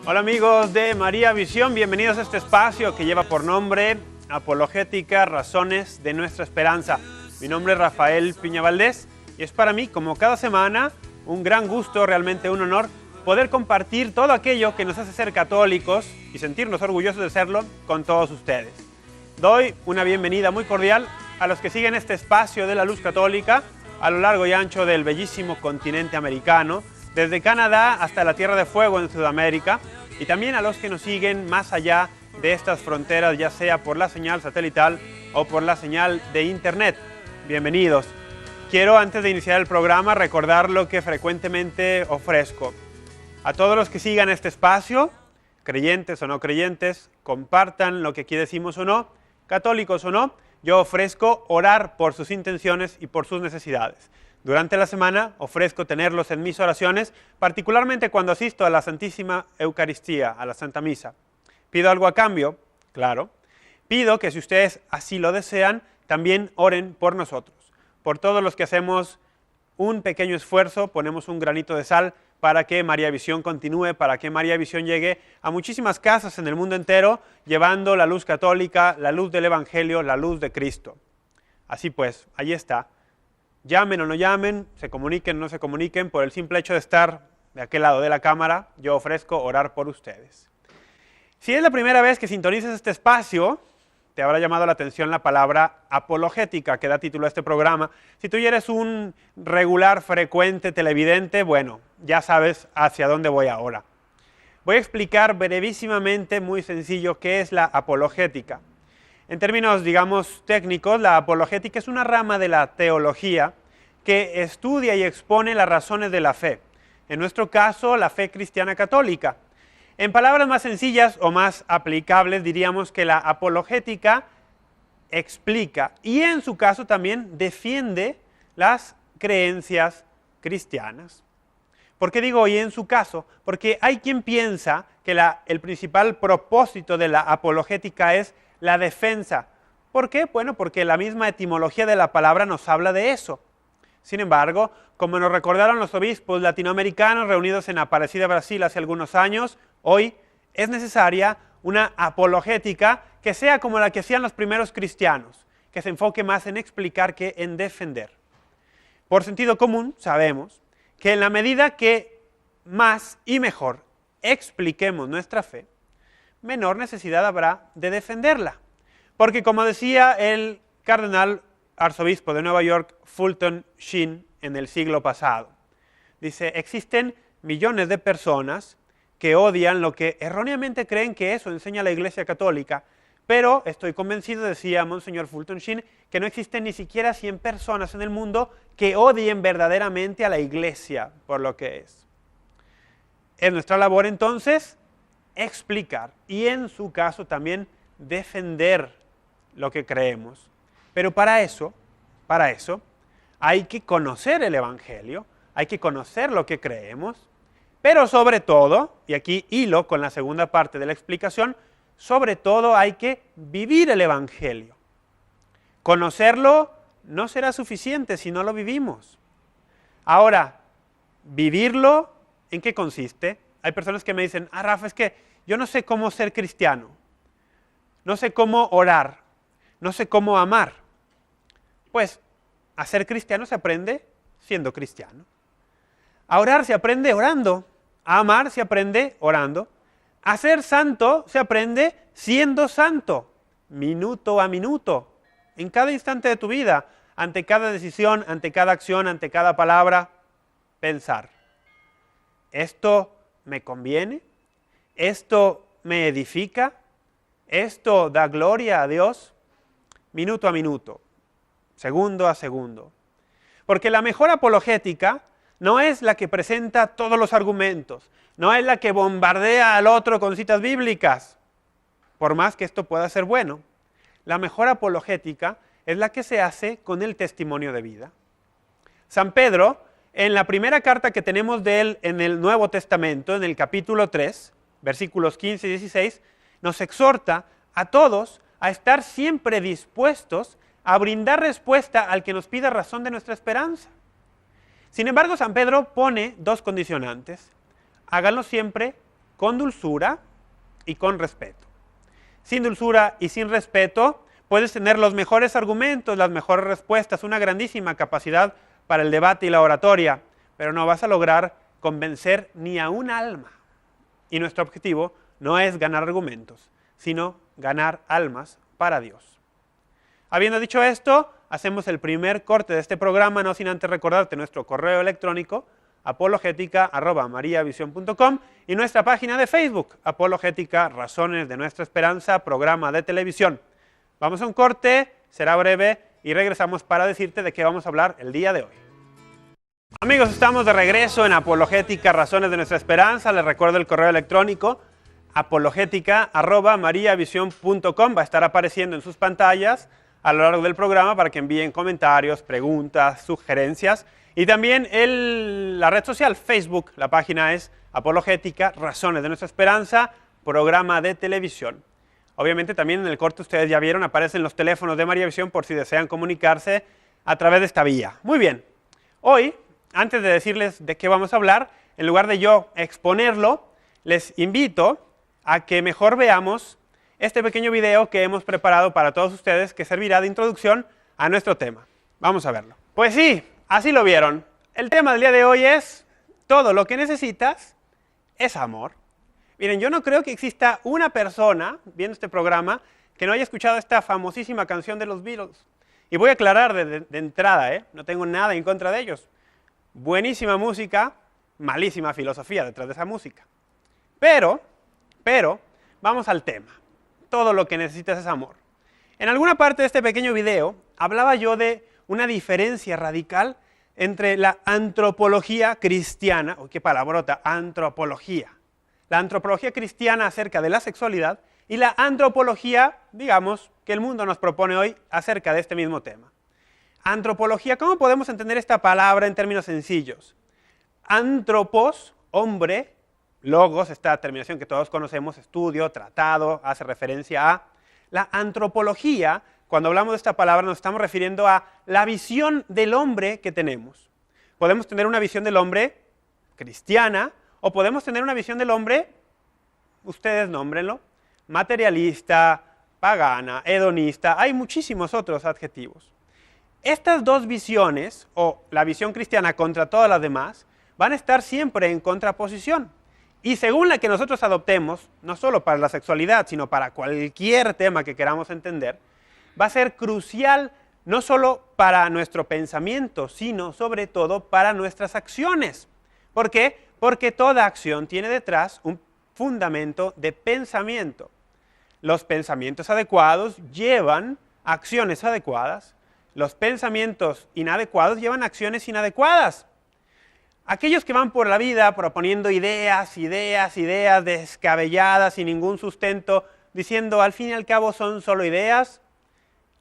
Hola amigos de María Visión, bienvenidos a este espacio que lleva por nombre Apologética, Razones de Nuestra Esperanza. Mi nombre es Rafael Piña Valdés y es para mí, como cada semana, un gran gusto, realmente un honor, poder compartir todo aquello que nos hace ser católicos y sentirnos orgullosos de serlo con todos ustedes. Doy una bienvenida muy cordial a los que siguen este espacio de la luz católica a lo largo y ancho del bellísimo continente americano, desde Canadá hasta la Tierra de Fuego en Sudamérica, y también a los que nos siguen más allá de estas fronteras, ya sea por la señal satelital o por la señal de internet. Bienvenidos. Quiero, antes de iniciar el programa, recordar lo que frecuentemente ofrezco. A todos los que sigan este espacio, creyentes o no creyentes, compartan lo que aquí decimos o no, católicos o no, yo ofrezco orar por sus intenciones y por sus necesidades. Durante la semana ofrezco tenerlos en mis oraciones, particularmente cuando asisto a la Santísima Eucaristía, a la Santa Misa. ¿Pido algo a cambio? Claro. Pido que si ustedes así lo desean, también oren por nosotros. Por todos los que hacemos un pequeño esfuerzo, ponemos un granito de sal para que María Visión continúe, para que María Visión llegue a muchísimas casas en el mundo entero, llevando la luz católica, la luz del Evangelio, la luz de Cristo. Así pues, ahí está. Llamen o no llamen, se comuniquen o no se comuniquen, por el simple hecho de estar de aquel lado de la cámara, yo ofrezco orar por ustedes. Si es la primera vez que sintonizas este espacio, te habrá llamado la atención la palabra apologética, que da título a este programa. Si tú ya eres un regular, frecuente televidente, bueno, ya sabes hacia dónde voy ahora. Voy a explicar brevísimamente, muy sencillo, qué es la apologética. En términos, digamos, técnicos, la apologética es una rama de la teología que estudia y expone las razones de la fe. En nuestro caso, la fe cristiana católica. En palabras más sencillas o más aplicables, diríamos que la apologética explica y en su caso también defiende las creencias cristianas. ¿Por qué digo y en su caso? Porque hay quien piensa que el principal propósito de la apologética es la defensa. ¿Por qué? Bueno, porque la misma etimología de la palabra nos habla de eso. Sin embargo, como nos recordaron los obispos latinoamericanos reunidos en Aparecida, Brasil, hace algunos años, hoy es necesaria una apologética que sea como la que hacían los primeros cristianos, que se enfoque más en explicar que en defender. Por sentido común, sabemos que en la medida que más y mejor expliquemos nuestra fe, menor necesidad habrá de defenderla. Porque como decía el cardenal arzobispo de Nueva York, Fulton Sheen, en el siglo pasado, dice, existen millones de personas que odian lo que erróneamente creen que eso enseña la Iglesia Católica, pero estoy convencido, decía Monseñor Fulton Sheen, que no existen ni siquiera 100 personas en el mundo que odien verdaderamente a la Iglesia por lo que es. Es nuestra labor entonces explicar y en su caso también defender lo que creemos. Pero para eso hay que conocer el Evangelio, hay que conocer lo que creemos, pero sobre todo, y aquí hilo con la segunda parte de la explicación, sobre todo hay que vivir el Evangelio. Conocerlo no será suficiente si no lo vivimos. Ahora, vivirlo, ¿en qué consiste? Hay personas que me dicen, Rafa, es que yo no sé cómo ser cristiano, no sé cómo orar, no sé cómo amar. Pues, a ser cristiano se aprende siendo cristiano. A orar se aprende orando, a amar se aprende orando, a ser santo se aprende siendo santo, minuto a minuto, en cada instante de tu vida, ante cada decisión, ante cada acción, ante cada palabra, pensar. ¿Esto me conviene? ¿Esto me edifica? ¿Esto da gloria a Dios? Minuto a minuto, segundo a segundo. Porque la mejor apologética no es la que presenta todos los argumentos, no es la que bombardea al otro con citas bíblicas, por más que esto pueda ser bueno. La mejor apologética es la que se hace con el testimonio de vida. San Pedro, en la primera carta que tenemos de él en el Nuevo Testamento, en el capítulo 3, versículos 15 y 16, nos exhorta a todos a estar siempre dispuestos a brindar respuesta al que nos pida razón de nuestra esperanza. Sin embargo, San Pedro pone dos condicionantes. Háganlo siempre con dulzura y con respeto. Sin dulzura y sin respeto, puedes tener los mejores argumentos, las mejores respuestas, una grandísima capacidad para el debate y la oratoria, pero no vas a lograr convencer ni a un alma. Y nuestro objetivo no es ganar argumentos, sino ganar almas para Dios. Habiendo dicho esto, hacemos el primer corte de este programa, no sin antes recordarte nuestro correo electrónico, apologetica@mariavision.com, y nuestra página de Facebook, Apologética, Razones de Nuestra Esperanza, programa de televisión. Vamos a un corte, será breve, y regresamos para decirte de qué vamos a hablar el día de hoy. Amigos, estamos de regreso en Apologética, Razones de Nuestra Esperanza. Les recuerdo el correo electrónico, apologética@mariavision.com. Va a estar apareciendo en sus pantallas a lo largo del programa para que envíen comentarios, preguntas, sugerencias. Y también la red social Facebook, la página es Apologética, Razones de Nuestra Esperanza, programa de televisión. Obviamente también en el corte ustedes ya vieron, aparecen los teléfonos de María Visión por si desean comunicarse a través de esta vía. Muy bien, hoy, antes de decirles de qué vamos a hablar, en lugar de yo exponerlo, les invito a que mejor veamos este pequeño video que hemos preparado para todos ustedes, que servirá de introducción a nuestro tema. Vamos a verlo. Pues sí, así lo vieron. El tema del día de hoy es: todo lo que necesitas es amor. Miren, yo no creo que exista una persona viendo este programa que no haya escuchado esta famosísima canción de los Beatles. Y voy a aclarar de entrada, no tengo nada en contra de ellos. Buenísima música, malísima filosofía detrás de esa música. Pero, vamos al tema. Todo lo que necesitas es amor. En alguna parte de este pequeño video hablaba yo de una diferencia radical entre la antropología cristiana, qué palabrota, antropología. La antropología cristiana acerca de la sexualidad y la antropología, digamos, que el mundo nos propone hoy acerca de este mismo tema. Antropología, ¿cómo podemos entender esta palabra en términos sencillos? Antropos, hombre, logos, esta terminación que todos conocemos, estudio, tratado, hace referencia a. La antropología, cuando hablamos de esta palabra, nos estamos refiriendo a la visión del hombre que tenemos. Podemos tener una visión del hombre cristiana, o podemos tener una visión del hombre, ustedes nómbrenlo, materialista, pagana, hedonista, hay muchísimos otros adjetivos. Estas dos visiones, o la visión cristiana contra todas las demás, van a estar siempre en contraposición. Y según la que nosotros adoptemos, no solo para la sexualidad, sino para cualquier tema que queramos entender, va a ser crucial no solo para nuestro pensamiento, sino sobre todo para nuestras acciones. ¿Por qué? Porque toda acción tiene detrás un fundamento de pensamiento. Los pensamientos adecuados llevan acciones adecuadas. Los pensamientos inadecuados llevan acciones inadecuadas. Aquellos que van por la vida proponiendo ideas descabelladas, sin ningún sustento, diciendo al fin y al cabo son solo ideas,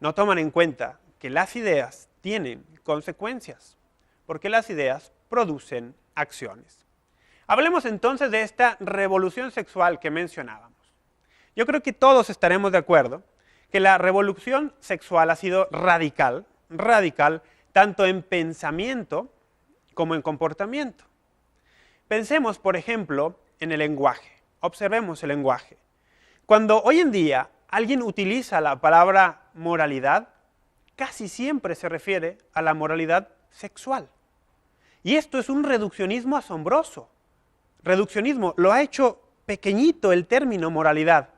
no toman en cuenta que las ideas tienen consecuencias, porque las ideas producen acciones. Hablemos entonces de esta revolución sexual que mencionábamos. Yo creo que todos estaremos de acuerdo que la revolución sexual ha sido radical, tanto en pensamiento como en comportamiento. Pensemos, por ejemplo, en el lenguaje. Observemos el lenguaje. Cuando hoy en día alguien utiliza la palabra moralidad, casi siempre se refiere a la moralidad sexual. Y esto es un reduccionismo asombroso. Reduccionismo, lo ha hecho pequeñito el término moralidad.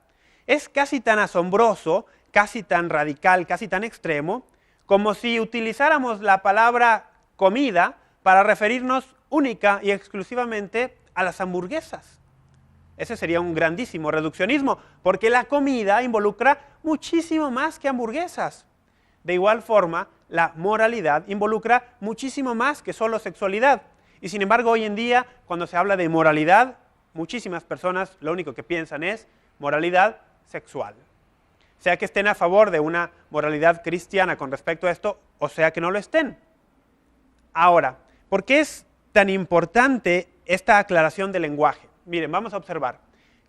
Es casi tan asombroso, casi tan radical, casi tan extremo, como si utilizáramos la palabra comida para referirnos única y exclusivamente a las hamburguesas. Ese sería un grandísimo reduccionismo, porque la comida involucra muchísimo más que hamburguesas. De igual forma, la moralidad involucra muchísimo más que solo sexualidad. Y sin embargo, hoy en día, cuando se habla de moralidad, muchísimas personas lo único que piensan es moralidad sexual. Sea que estén a favor de una moralidad cristiana con respecto a esto, o sea que no lo estén. Ahora, ¿por qué es tan importante esta aclaración del lenguaje? Miren, vamos a observar.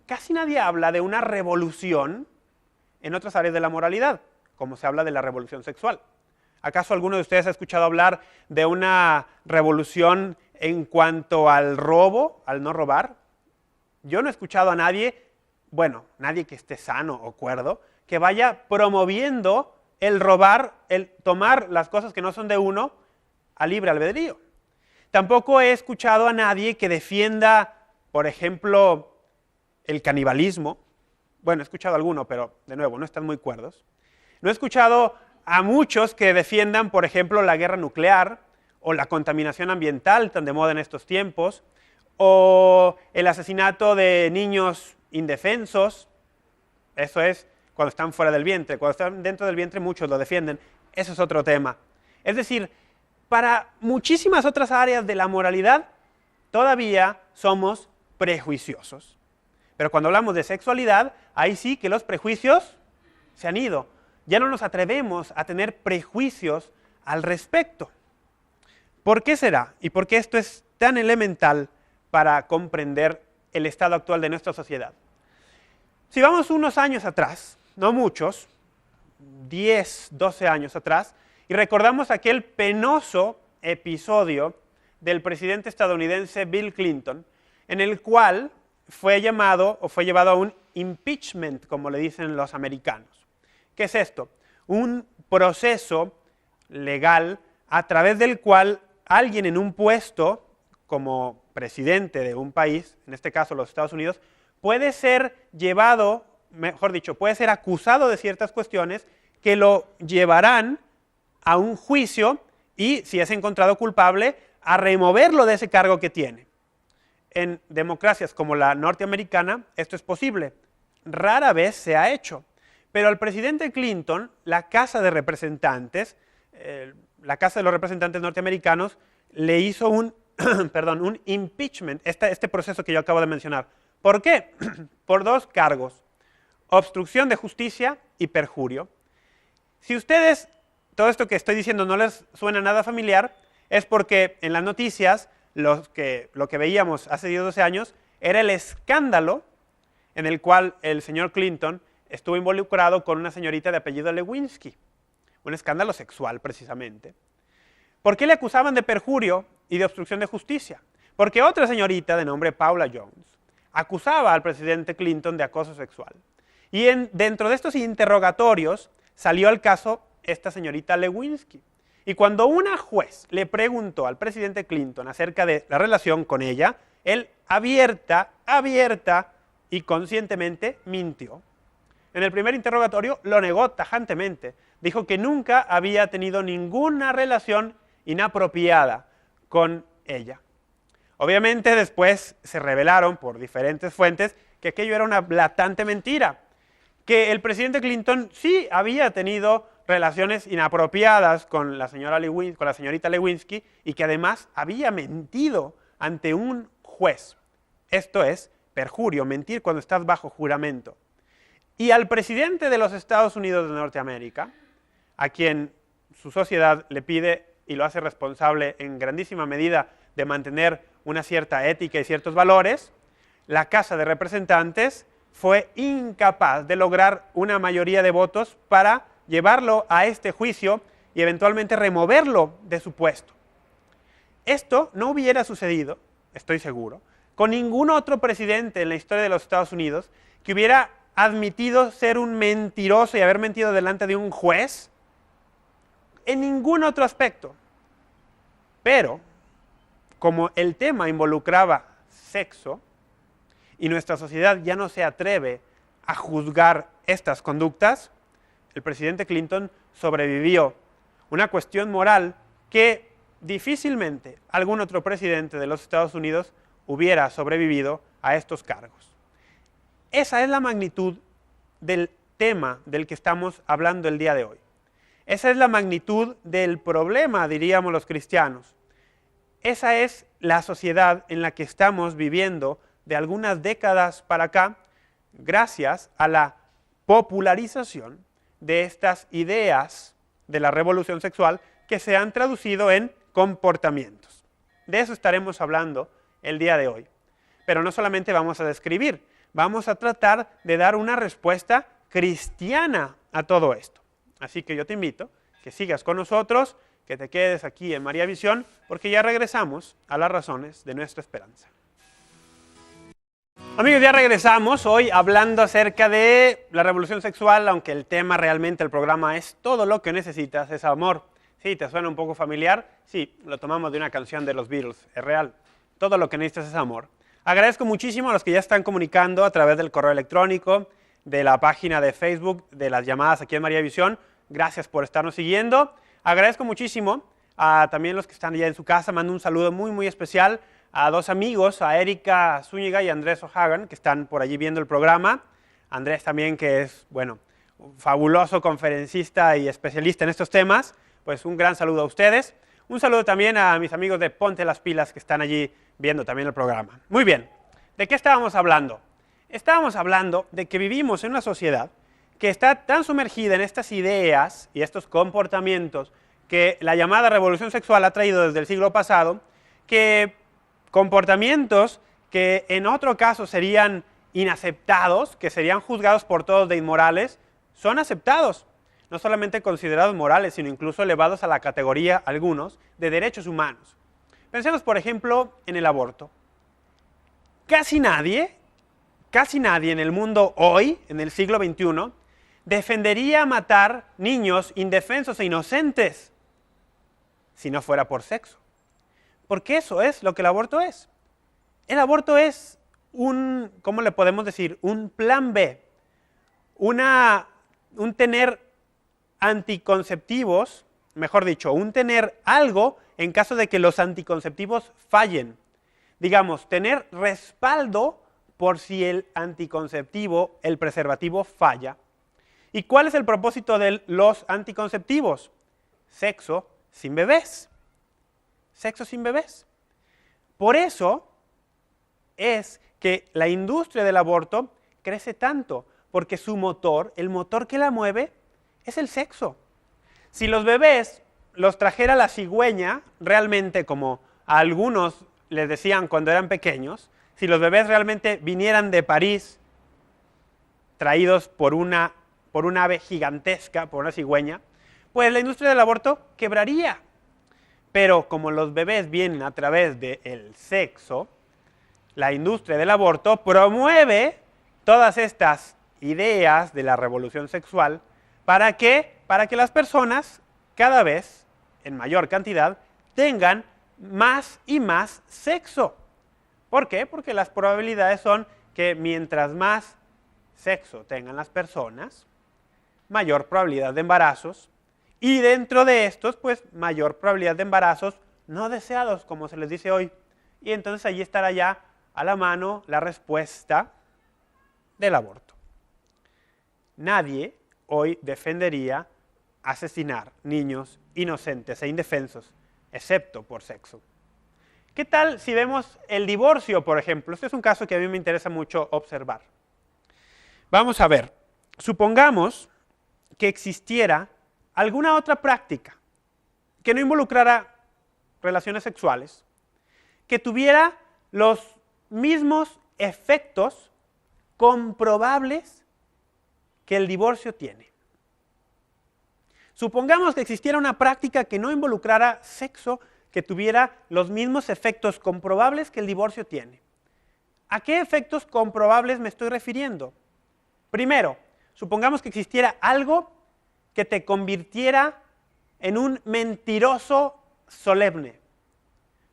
Casi nadie habla de una revolución en otras áreas de la moralidad, como se habla de la revolución sexual. ¿Acaso alguno de ustedes ha escuchado hablar de una revolución en cuanto al robo, al no robar? yo no he escuchado a nadie, bueno, nadie que esté sano o cuerdo, que vaya promoviendo el robar, el tomar las cosas que no son de uno a libre albedrío. Tampoco he escuchado a nadie que defienda, por ejemplo, el canibalismo. Bueno, he escuchado a alguno, pero de nuevo, no están muy cuerdos. No he escuchado a muchos que defiendan, por ejemplo, la guerra nuclear o la contaminación ambiental, tan de moda en estos tiempos, o el asesinato de niños indefensos. Eso es cuando están fuera del vientre. Cuando están dentro del vientre muchos lo defienden. Eso es otro tema. Es decir, para muchísimas otras áreas de la moralidad todavía somos prejuiciosos. Pero cuando hablamos de sexualidad, ahí sí que los prejuicios se han ido. Ya no nos atrevemos a tener prejuicios al respecto. ¿Por qué será? ¿Y por qué esto es tan elemental para comprender el estado actual de nuestra sociedad? Si vamos unos años atrás, no muchos, 10, 12 años atrás, y recordamos aquel penoso episodio del presidente estadounidense Bill Clinton, en el cual fue llamado o fue llevado a un impeachment, como le dicen los americanos. ¿Qué es esto? Un proceso legal a través del cual alguien en un puesto como presidente de un país, en este caso los Estados Unidos, puede ser llevado, mejor dicho, puede ser acusado de ciertas cuestiones que lo llevarán a un juicio y, si es encontrado culpable, a removerlo de ese cargo que tiene. En democracias como la norteamericana esto es posible. Rara vez se ha hecho. Pero al presidente Clinton, la Casa de Representantes, la Casa de los Representantes norteamericanos, le hizo un, un impeachment, este proceso que yo acabo de mencionar. ¿Por qué? Por dos cargos: obstrucción de justicia y perjurio. Si ustedes, todo esto que estoy diciendo no les suena nada familiar, es porque en las noticias lo que veíamos hace 10 o 12 años era el escándalo en el cual el señor Clinton estuvo involucrado con una señorita de apellido Lewinsky, un escándalo sexual precisamente. ¿Por qué le acusaban de perjurio y de obstrucción de justicia? Porque otra señorita de nombre Paula Jones acusaba al presidente Clinton de acoso sexual. Y dentro de estos interrogatorios salió al caso esta señorita Lewinsky. Y cuando una juez le preguntó al presidente Clinton acerca de la relación con ella, él abierta y conscientemente mintió. En el primer interrogatorio lo negó tajantemente. Dijo que nunca había tenido ninguna relación inapropiada con ella. Obviamente después se revelaron por diferentes fuentes que aquello era una blatante mentira, que el presidente Clinton sí había tenido relaciones inapropiadas con la señorita Lewinsky y que además había mentido ante un juez. Esto es perjurio, mentir cuando estás bajo juramento. Y al presidente de los Estados Unidos de Norteamérica, a quien su sociedad le pide y lo hace responsable en grandísima medida de mantener una cierta ética y ciertos valores, la Casa de Representantes fue incapaz de lograr una mayoría de votos para llevarlo a este juicio y eventualmente removerlo de su puesto. Esto no hubiera sucedido, estoy seguro, con ningún otro presidente en la historia de los Estados Unidos que hubiera admitido ser un mentiroso y haber mentido delante de un juez en ningún otro aspecto. Pero, como el tema involucraba sexo, y nuestra sociedad ya no se atreve a juzgar estas conductas, el presidente Clinton sobrevivió. Una cuestión moral que difícilmente algún otro presidente de los Estados Unidos hubiera sobrevivido a estos cargos. Esa es la magnitud del tema del que estamos hablando el día de hoy. Esa es la magnitud del problema, diríamos los cristianos. Esa es la sociedad en la que estamos viviendo de algunas décadas para acá, gracias a la popularización de estas ideas de la revolución sexual que se han traducido en comportamientos. De eso estaremos hablando el día de hoy. Pero no solamente vamos a describir, vamos a tratar de dar una respuesta cristiana a todo esto. Así que yo te invito que sigas con nosotros, que te quedes aquí en María Visión, porque ya regresamos a las razones de nuestra esperanza. Amigos, ya regresamos hoy hablando acerca de la revolución sexual, aunque el tema realmente del programa es todo lo que necesitas es amor. Sí, ¿te suena un poco familiar? Sí, lo tomamos de una canción de los Beatles, es real. Todo lo que necesitas es amor. Agradezco muchísimo a los que ya están comunicando a través del correo electrónico, de la página de Facebook, de las llamadas aquí en María Visión. Gracias por estarnos siguiendo. Agradezco muchísimo a también los que están ya en su casa. Mando un saludo muy especial a dos amigos, a Erika Zúñiga y Andrés O'Hagan, que están por allí viendo el programa. Andrés también, que es, bueno, un fabuloso conferencista y especialista en estos temas. Pues un gran saludo a ustedes. Un saludo también a mis amigos de Ponte las Pilas, que están allí viendo también el programa. Muy bien, ¿de qué estábamos hablando? Estábamos hablando de que vivimos en una sociedad que está tan sumergida en estas ideas y estos comportamientos que la llamada revolución sexual ha traído desde el siglo pasado, que comportamientos que en otro caso serían inaceptados, que serían juzgados por todos de inmorales, son aceptados, no solamente considerados morales, sino incluso elevados a la categoría, algunos, de derechos humanos. Pensemos, por ejemplo, en el aborto. Casi nadie en el mundo hoy, en el siglo XXI, defendería matar niños indefensos e inocentes si no fuera por sexo. Porque eso es lo que el aborto es. El aborto es un, ¿cómo le podemos decir? Un plan B, un tener anticonceptivos, mejor dicho, un tener algo en caso de que los anticonceptivos fallen. Digamos, tener respaldo por si el anticonceptivo, el preservativo, falla. ¿Y cuál es el propósito de los anticonceptivos? Sexo sin bebés. Sexo sin bebés. Por eso es que la industria del aborto crece tanto, porque su motor, el motor que la mueve, es el sexo. Si los bebés los trajera la cigüeña, realmente como a algunos les decían cuando eran pequeños, si los bebés realmente vinieran de París, traídos por un ave gigantesca, por una cigüeña, pues la industria del aborto quebraría. Pero como los bebés vienen a través del sexo, la industria del aborto promueve todas estas ideas de la revolución sexual. ¿Para qué? Para que las personas, cada vez, en mayor cantidad, tengan más y más sexo. ¿Por qué? Porque las probabilidades son que mientras más sexo tengan las personas, mayor probabilidad de embarazos, y dentro de estos, pues, mayor probabilidad de embarazos no deseados, como se les dice hoy. Y entonces allí estará ya a la mano la respuesta del aborto. Nadie hoy defendería asesinar niños inocentes e indefensos, excepto por sexo. ¿Qué tal si vemos el divorcio, por ejemplo? Este es un caso que a mí me interesa mucho observar. Vamos a ver, supongamos que existiera alguna otra práctica que no involucrara relaciones sexuales, que tuviera los mismos efectos comprobables que el divorcio tiene. Supongamos que existiera una práctica que no involucrara sexo, que tuviera los mismos efectos comprobables que el divorcio tiene. ¿A qué efectos comprobables me estoy refiriendo? Primero, supongamos que existiera algo que te convirtiera en un mentiroso solemne.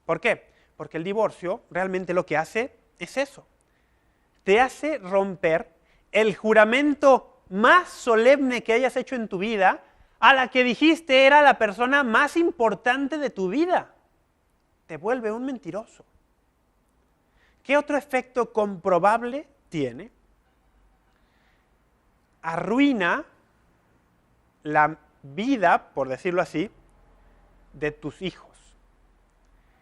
¿Por qué? Porque el divorcio realmente lo que hace es eso. Te hace romper el juramento más solemne que hayas hecho en tu vida, a la que dijiste era la persona más importante de tu vida. Te vuelve un mentiroso. ¿Qué otro efecto comprobable tiene? Arruina la vida, por decirlo así, de tus hijos.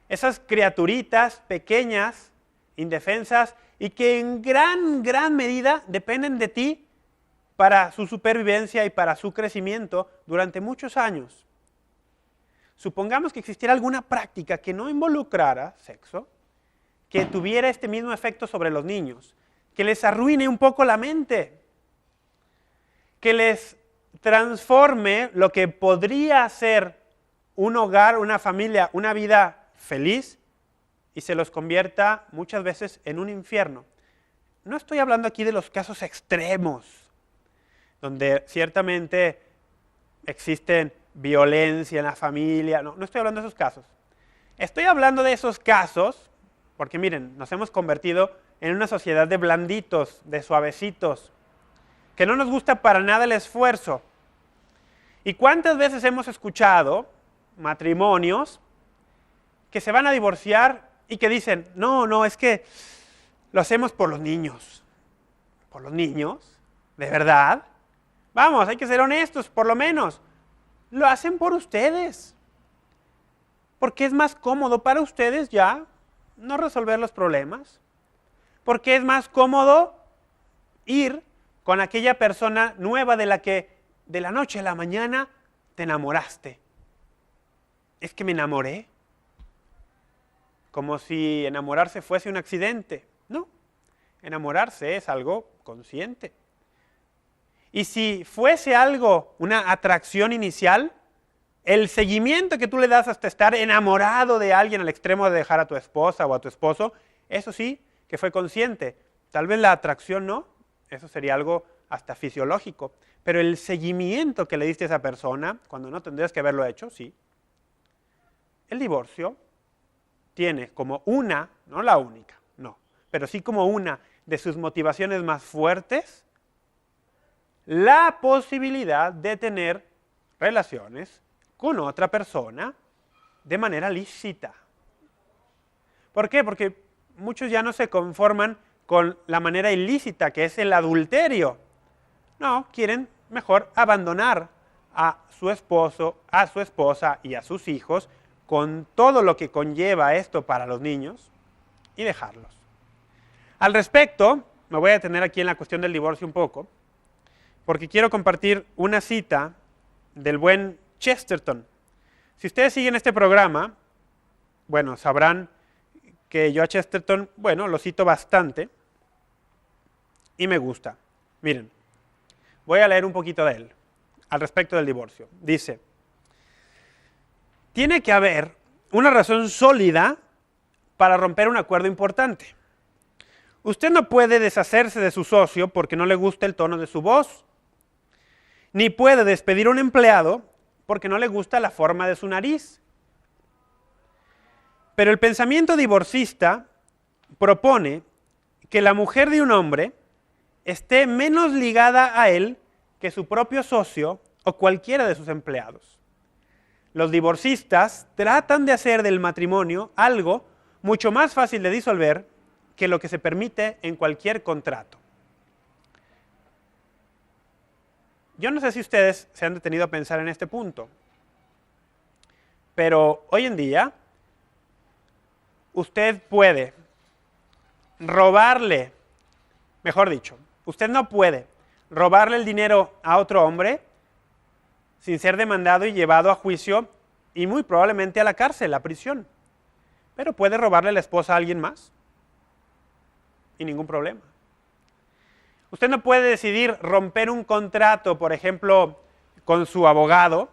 Esas criaturitas pequeñas, indefensas, y que en gran medida dependen de ti para su supervivencia y para su crecimiento durante muchos años. Supongamos que existiera alguna práctica que no involucrara sexo, que tuviera este mismo efecto sobre los niños, que les arruine un poco la mente, que les transforme lo que podría ser un hogar, una familia, una vida feliz, y se los convierta muchas veces en un infierno. no estoy hablando aquí de los casos extremos, donde ciertamente existen violencia en la familia, no estoy hablando de esos casos. Estoy hablando de esos casos, porque miren, nos hemos convertido en una sociedad de blanditos, de suavecitos, que no nos gusta para nada el esfuerzo. ¿Y cuántas veces hemos escuchado matrimonios que se van a divorciar y que dicen, no, es que lo hacemos por los niños? ¿Por los niños? ¿De verdad? Vamos, hay que ser honestos, por lo menos. Lo hacen por ustedes. Porque es más cómodo para ustedes ya no resolver los problemas. Porque es más cómodo ir con aquella persona nueva de la que de la noche a la mañana te enamoraste. Es que me enamoré. Como si enamorarse fuese un accidente. No, enamorarse es algo consciente. Y si fuese algo, una atracción inicial, el seguimiento que tú le das hasta estar enamorado de alguien al extremo de dejar a tu esposa o a tu esposo, eso sí que fue consciente. Tal vez la atracción no, eso sería algo hasta fisiológico. Pero el seguimiento que le diste a esa persona, cuando no tendrías que haberlo hecho, sí. El divorcio tiene como una, no la única, no, pero sí como una de sus motivaciones más fuertes, la posibilidad de tener relaciones con otra persona de manera lícita. ¿Por qué? Porque muchos ya no se conforman con la manera ilícita, que es el adulterio. No, quieren mejor abandonar a su esposo, a su esposa y a sus hijos con todo lo que conlleva esto para los niños y dejarlos. Al respecto, me voy a detener aquí en la cuestión del divorcio un poco, porque quiero compartir una cita del buen Chesterton. Si ustedes siguen este programa, bueno, sabrán que yo a Chesterton, bueno, lo cito bastante y me gusta. Miren, voy a leer un poquito de él al respecto del divorcio. Dice, tiene que haber una razón sólida para romper un acuerdo importante. Usted no puede deshacerse de su socio porque no le gusta el tono de su voz, ni puede despedir a un empleado porque no le gusta la forma de su nariz. Pero el pensamiento divorcista propone que la mujer de un hombre esté menos ligada a él que su propio socio o cualquiera de sus empleados. Los divorcistas tratan de hacer del matrimonio algo mucho más fácil de disolver que lo que se permite en cualquier contrato. Yo no sé si ustedes se han detenido a pensar en este punto, pero hoy en día usted puede robarle, mejor dicho, usted no puede robarle el dinero a otro hombre sin ser demandado y llevado a juicio y muy probablemente a la cárcel, a prisión. Pero puede robarle la esposa a alguien más y ningún problema. Usted no puede decidir romper un contrato, por ejemplo, con su abogado,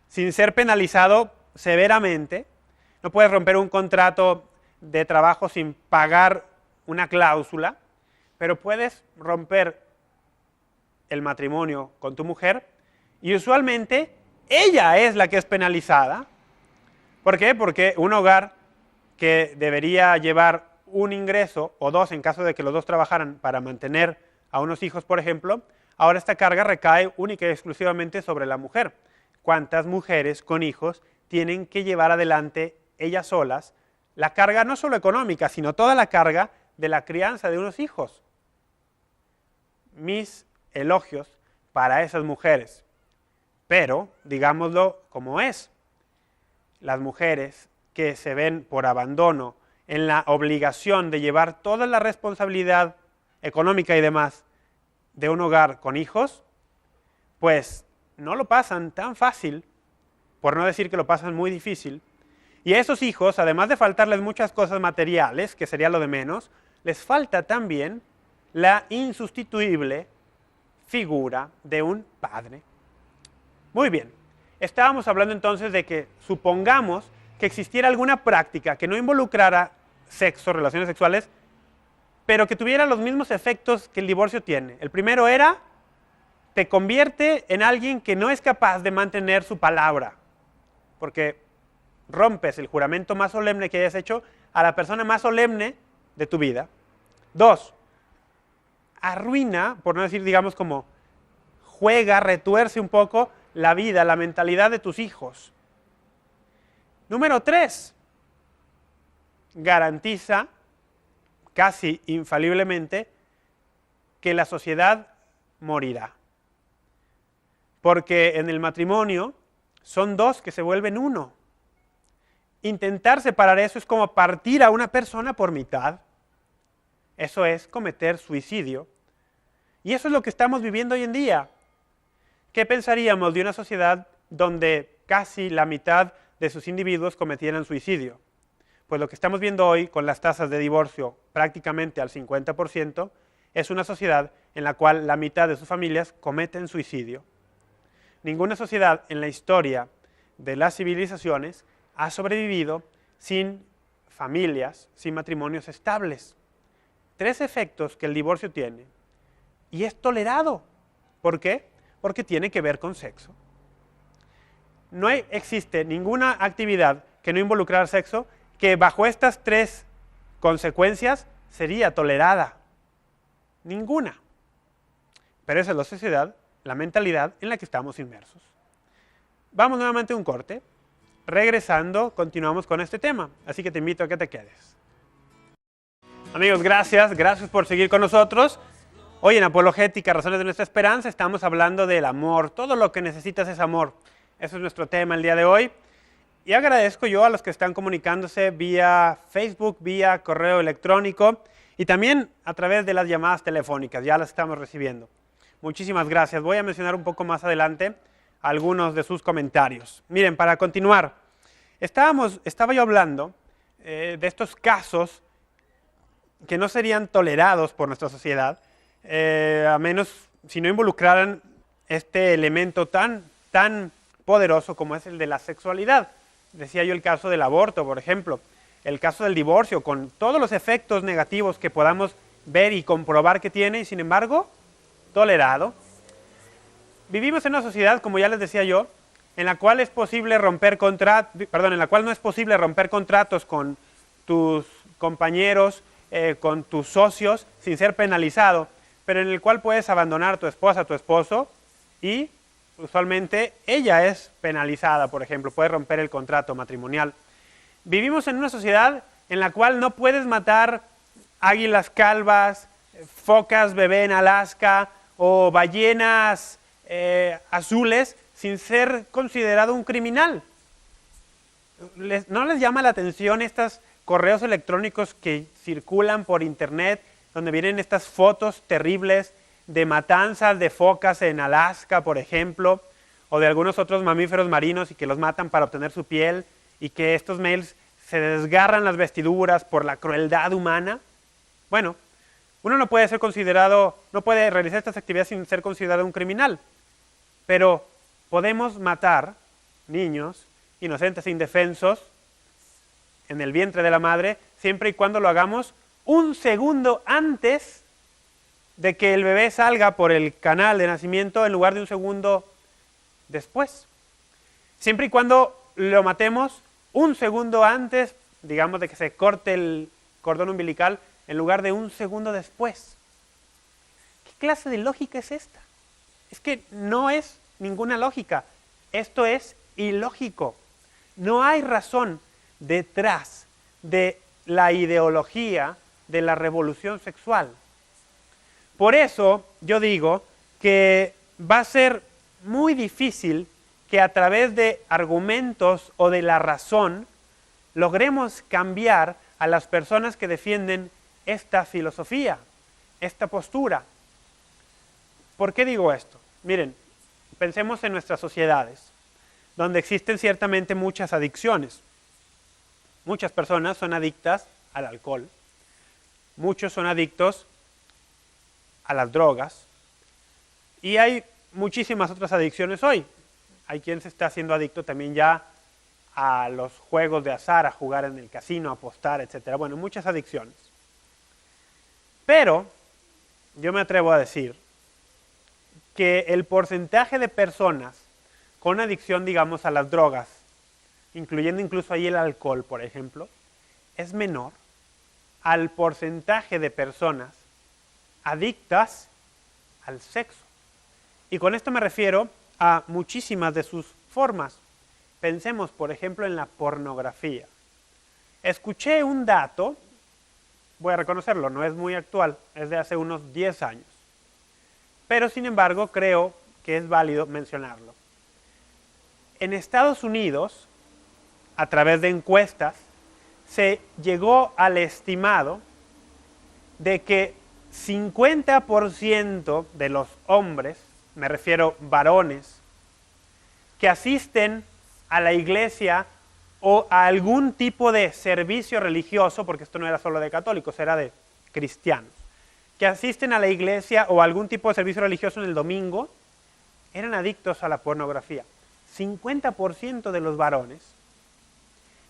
sin ser penalizado severamente. No puede romper un contrato de trabajo sin pagar una cláusula, pero puedes romper el matrimonio con tu mujer y usualmente ella es la que es penalizada. ¿Por qué? Porque un hogar que debería llevar un ingreso o dos en caso de que los dos trabajaran para mantener a unos hijos, por ejemplo, ahora esta carga recae única y exclusivamente sobre la mujer. ¿Cuántas mujeres con hijos tienen que llevar adelante ellas solas la carga no solo económica, sino toda la carga de la crianza de unos hijos? Mis elogios para esas mujeres, pero digámoslo como es, las mujeres que se ven por abandono en la obligación de llevar toda la responsabilidad económica y demás de un hogar con hijos, pues no lo pasan tan fácil, por no decir que lo pasan muy difícil, y a esos hijos, además de faltarles muchas cosas materiales, que sería lo de menos, les falta también la insustituible figura de un padre. Muy bien, estábamos hablando entonces de que supongamos que existiera alguna práctica que no involucrara sexo, relaciones sexuales, pero que tuviera los mismos efectos que el divorcio tiene. El primero era, te convierte en alguien que no es capaz de mantener su palabra, porque rompes el juramento más solemne que hayas hecho a la persona más solemne de tu vida. 2, arruina, por no decir, digamos, como juega, retuerce un poco la vida, la mentalidad de tus hijos. Número 3, garantiza casi infaliblemente que la sociedad morirá. Porque en el matrimonio son dos que se vuelven uno. Intentar separar eso es como partir a una persona por mitad. Eso es cometer suicidio. Y eso es lo que estamos viviendo hoy en día. ¿Qué pensaríamos de una sociedad donde casi la mitad de sus individuos cometieran suicidio? Pues lo que estamos viendo hoy con las tasas de divorcio prácticamente al 50% es una sociedad en la cual la mitad de sus familias cometen suicidio. Ninguna sociedad en la historia de las civilizaciones ha sobrevivido sin familias, sin matrimonios estables. 3 efectos que el divorcio tiene. Y es tolerado. ¿Por qué? Porque tiene que ver con sexo. No existe ninguna actividad que no involucrara sexo que bajo estas 3 consecuencias sería tolerada. Ninguna. Pero esa es la sociedad, la mentalidad en la que estamos inmersos. Vamos nuevamente a un corte. Regresando, continuamos con este tema. Así que te invito a que te quedes. Amigos, gracias por seguir con nosotros. Hoy en Apologética, Razones de Nuestra Esperanza, estamos hablando del amor. Todo lo que necesitas es amor. Ese es nuestro tema el día de hoy. Y agradezco yo a los que están comunicándose vía Facebook, vía correo electrónico y también a través de las llamadas telefónicas. Ya las estamos recibiendo. Muchísimas gracias. Voy a mencionar un poco más adelante algunos de sus comentarios. Miren, para continuar, estaba yo hablando de estos casos que no serían tolerados por nuestra sociedad, a menos si no involucraran este elemento tan poderoso como es el de la sexualidad. Decía yo el caso del aborto, por ejemplo, el caso del divorcio, con todos los efectos negativos que podamos ver y comprobar que tiene, y sin embargo, tolerado. Vivimos en una sociedad, como ya les decía yo, en la cual es posible en la cual no es posible romper contratos con tus compañeros, con tus socios, sin ser penalizado, pero en el cual puedes abandonar a tu esposa, a tu esposo, y usualmente ella es penalizada, por ejemplo, puede romper el contrato matrimonial. Vivimos en una sociedad en la cual no puedes matar águilas calvas, focas bebé en Alaska o ballenas azules sin ser considerado un criminal. ¿No les llama la atención estos correos electrónicos que circulan por internet, donde vienen estas fotos terribles de matanzas de focas en Alaska, por ejemplo, o de algunos otros mamíferos marinos y que los matan para obtener su piel, y que estos mails se desgarran las vestiduras por la crueldad humana? Bueno, uno no puede realizar estas actividades sin ser considerado un criminal, pero podemos matar niños inocentes e indefensos en el vientre de la madre, siempre y cuando lo hagamos un segundo antes de que el bebé salga por el canal de nacimiento, en lugar de un segundo después. Siempre y cuando lo matemos un segundo antes, digamos, de que se corte el cordón umbilical, en lugar de un segundo después. ¿Qué clase de lógica es esta? Es que no es ninguna lógica. Esto es ilógico. No hay razón detrás de la ideología de la revolución sexual. Por eso yo digo que va a ser muy difícil que a través de argumentos o de la razón logremos cambiar a las personas que defienden esta filosofía, esta postura. ¿Por qué digo esto? Miren, pensemos en nuestras sociedades, donde existen ciertamente muchas adicciones. Muchas personas son adictas al alcohol, muchos son adictos a las drogas, y hay muchísimas otras adicciones hoy. Hay quien se está haciendo adicto también ya a los juegos de azar, a jugar en el casino, a apostar, etc. Bueno, muchas adicciones. Pero yo me atrevo a decir que el porcentaje de personas con adicción, digamos, a las drogas, incluyendo incluso ahí el alcohol, por ejemplo, es menor al porcentaje de personas adictas al sexo. Y con esto me refiero a muchísimas de sus formas. Pensemos, por ejemplo, en la pornografía. Escuché un dato, voy a reconocerlo, no es muy actual, es de hace unos 10 años. Pero sin embargo, creo que es válido mencionarlo. En Estados Unidos, a través de encuestas, se llegó al estimado de que 50% de los hombres, me refiero varones, que asisten a la iglesia o a algún tipo de servicio religioso, porque esto no era solo de católicos, era de cristianos, que asisten a la iglesia o a algún tipo de servicio religioso en el domingo, eran adictos a la pornografía. 50% de los varones.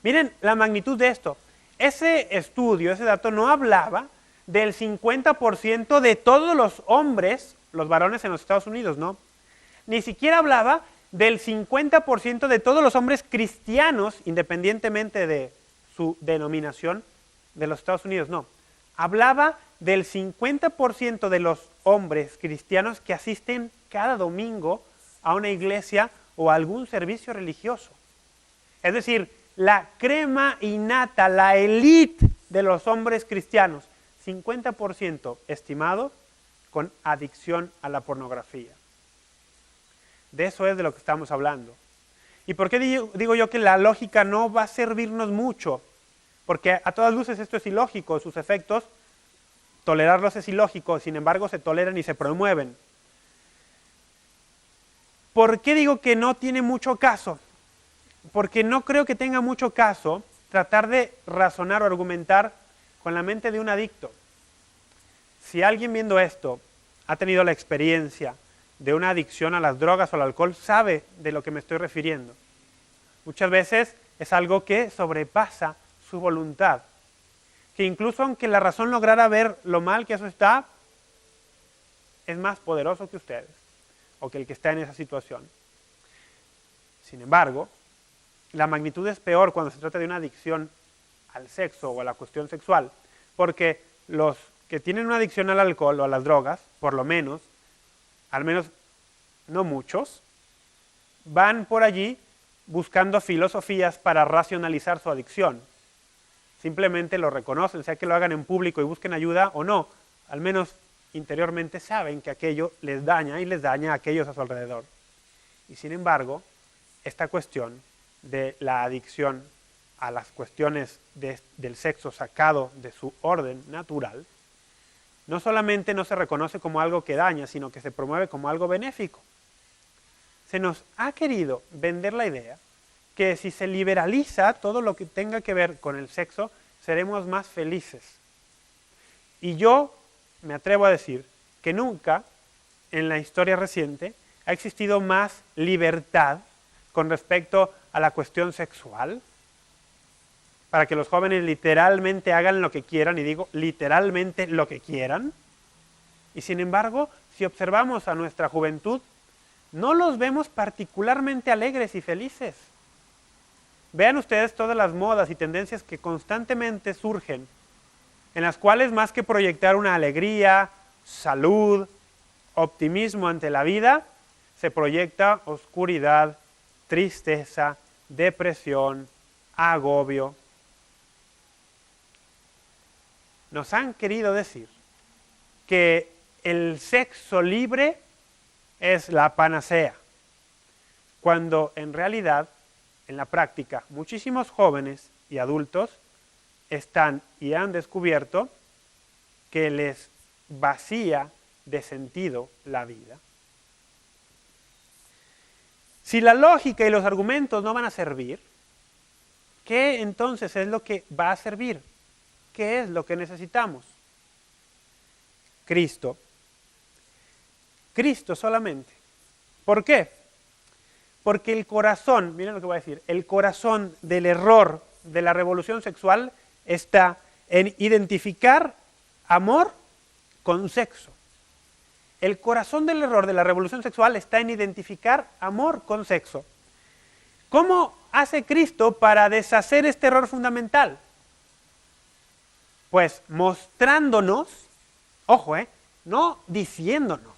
Miren la magnitud de esto. Ese estudio, ese dato no hablaba del 50% de todos los hombres, los varones en los Estados Unidos, no. Ni siquiera hablaba del 50% de todos los hombres cristianos, independientemente de su denominación, de los Estados Unidos, no. Hablaba del 50% de los hombres cristianos que asisten cada domingo a una iglesia o a algún servicio religioso. Es decir, la crema innata, la élite de los hombres cristianos, 50% estimado con adicción a la pornografía. De eso es de lo que estamos hablando. ¿Y por qué digo yo que la lógica no va a servirnos mucho? Porque a todas luces esto es ilógico, sus efectos, tolerarlos es ilógico, sin embargo se toleran y se promueven. ¿Por qué digo que no tiene mucho caso? Porque no creo que tenga mucho caso tratar de razonar o argumentar con la mente de un adicto. Si alguien viendo esto ha tenido la experiencia de una adicción a las drogas o al alcohol, sabe de lo que me estoy refiriendo. Muchas veces es algo que sobrepasa su voluntad. Que incluso aunque la razón lograra ver lo mal que eso está, es más poderoso que ustedes o que el que está en esa situación. Sin embargo, la magnitud es peor cuando se trata de una adicción al sexo o a la cuestión sexual, porque los que tienen una adicción al alcohol o a las drogas, por lo menos, al menos no muchos, van por allí buscando filosofías para racionalizar su adicción. Simplemente lo reconocen, sea que lo hagan en público y busquen ayuda o no, al menos interiormente saben que aquello les daña y les daña a aquellos a su alrededor. Y sin embargo, esta cuestión de la adicción a las cuestiones del sexo sacado de su orden natural, no solamente no se reconoce como algo que daña, sino que se promueve como algo benéfico. Se nos ha querido vender la idea que si se liberaliza todo lo que tenga que ver con el sexo, seremos más felices. Y yo me atrevo a decir que nunca en la historia reciente ha existido más libertad con respecto a la cuestión sexual, para que los jóvenes literalmente hagan lo que quieran, y digo literalmente lo que quieran. Y sin embargo, si observamos a nuestra juventud, no los vemos particularmente alegres y felices. Vean ustedes todas las modas y tendencias que constantemente surgen, en las cuales más que proyectar una alegría, salud, optimismo ante la vida, se proyecta oscuridad, tristeza, depresión, agobio. Nos han querido decir que el sexo libre es la panacea, cuando en realidad, en la práctica, muchísimos jóvenes y adultos están y han descubierto que les vacía de sentido la vida. Si la lógica y los argumentos no van a servir, ¿qué entonces es lo que va a servir? ¿Qué es lo que necesitamos? Cristo. Cristo solamente. ¿Por qué? Porque el corazón, miren lo que voy a decir, el corazón del error de la revolución sexual está en identificar amor con sexo. El corazón del error de la revolución sexual está en identificar amor con sexo. ¿Cómo hace Cristo para deshacer este error fundamental? Pues mostrándonos, ojo, no diciéndonos,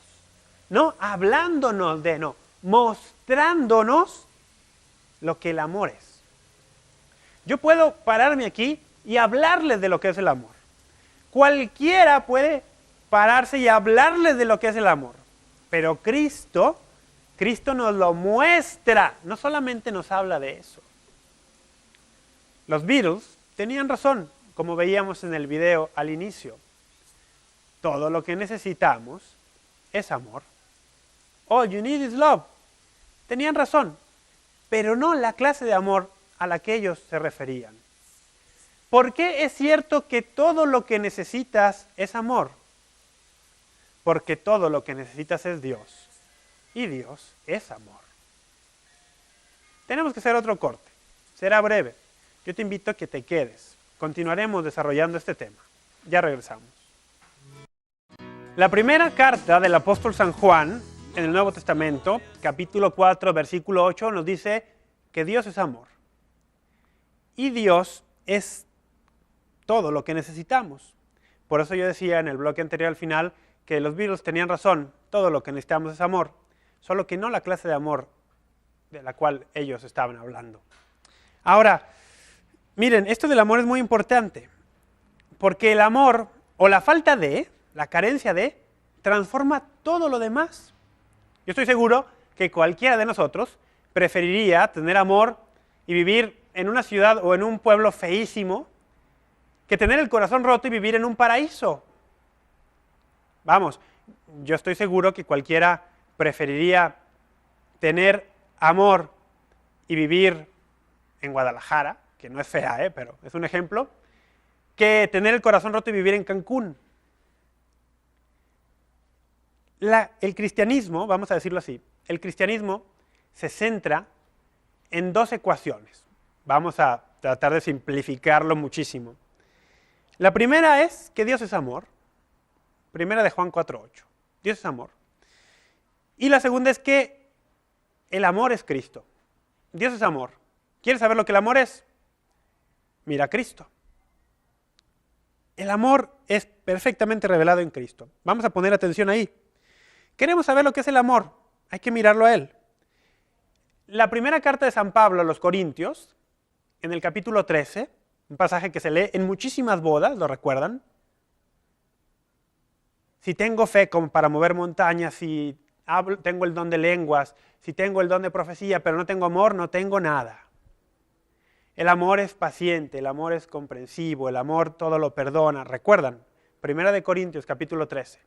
no hablándonos de, no, mostrándonos lo que el amor es. Yo puedo pararme aquí y hablarles de lo que es el amor. Cualquiera puede pararse y hablarles de lo que es el amor. Pero Cristo nos lo muestra, no solamente nos habla de eso. Los Beatles tenían razón, como veíamos en el video al inicio. Todo lo que necesitamos es amor. All you need is love. Tenían razón, pero no la clase de amor a la que ellos se referían. ¿Por qué es cierto que todo lo que necesitas es amor? Porque todo lo que necesitas es Dios. Y Dios es amor. Tenemos que hacer otro corte. Será breve. Yo te invito a que te quedes. Continuaremos desarrollando este tema. Ya regresamos. La primera carta del apóstol San Juan en el Nuevo Testamento, capítulo 4, versículo 8, nos dice que Dios es amor. Y Dios es todo lo que necesitamos. Por eso yo decía en el bloque anterior al final que los Beatles tenían razón, todo lo que necesitamos es amor, solo que no la clase de amor de la cual ellos estaban hablando. Ahora, miren, esto del amor es muy importante, porque el amor, o la falta de, la carencia de, transforma todo lo demás. Yo estoy seguro que cualquiera de nosotros preferiría tener amor y vivir en una ciudad o en un pueblo feísimo, que tener el corazón roto y vivir en un paraíso. Vamos, yo estoy seguro que cualquiera preferiría tener amor y vivir en Guadalajara, que no es fea, pero es un ejemplo, que tener el corazón roto y vivir en Cancún. El cristianismo, vamos a decirlo así, el cristianismo se centra en dos ecuaciones. Vamos a tratar de simplificarlo muchísimo. La primera es que Dios es amor. Primera de Juan 4:8. Dios es amor. Y la segunda es que el amor es Cristo. Dios es amor. ¿Quieres saber lo que el amor es? Mira a Cristo. El amor es perfectamente revelado en Cristo. Vamos a poner atención ahí. Queremos saber lo que es el amor. Hay que mirarlo a Él. La primera carta de San Pablo a los Corintios, en el capítulo 13, un pasaje que se lee en muchísimas bodas, ¿lo recuerdan? Si tengo fe como para mover montañas, si tengo el don de lenguas, si tengo el don de profecía, pero no tengo amor, no tengo nada. El amor es paciente, el amor es comprensivo, el amor todo lo perdona. ¿Recuerdan? Primera de Corintios, capítulo 13.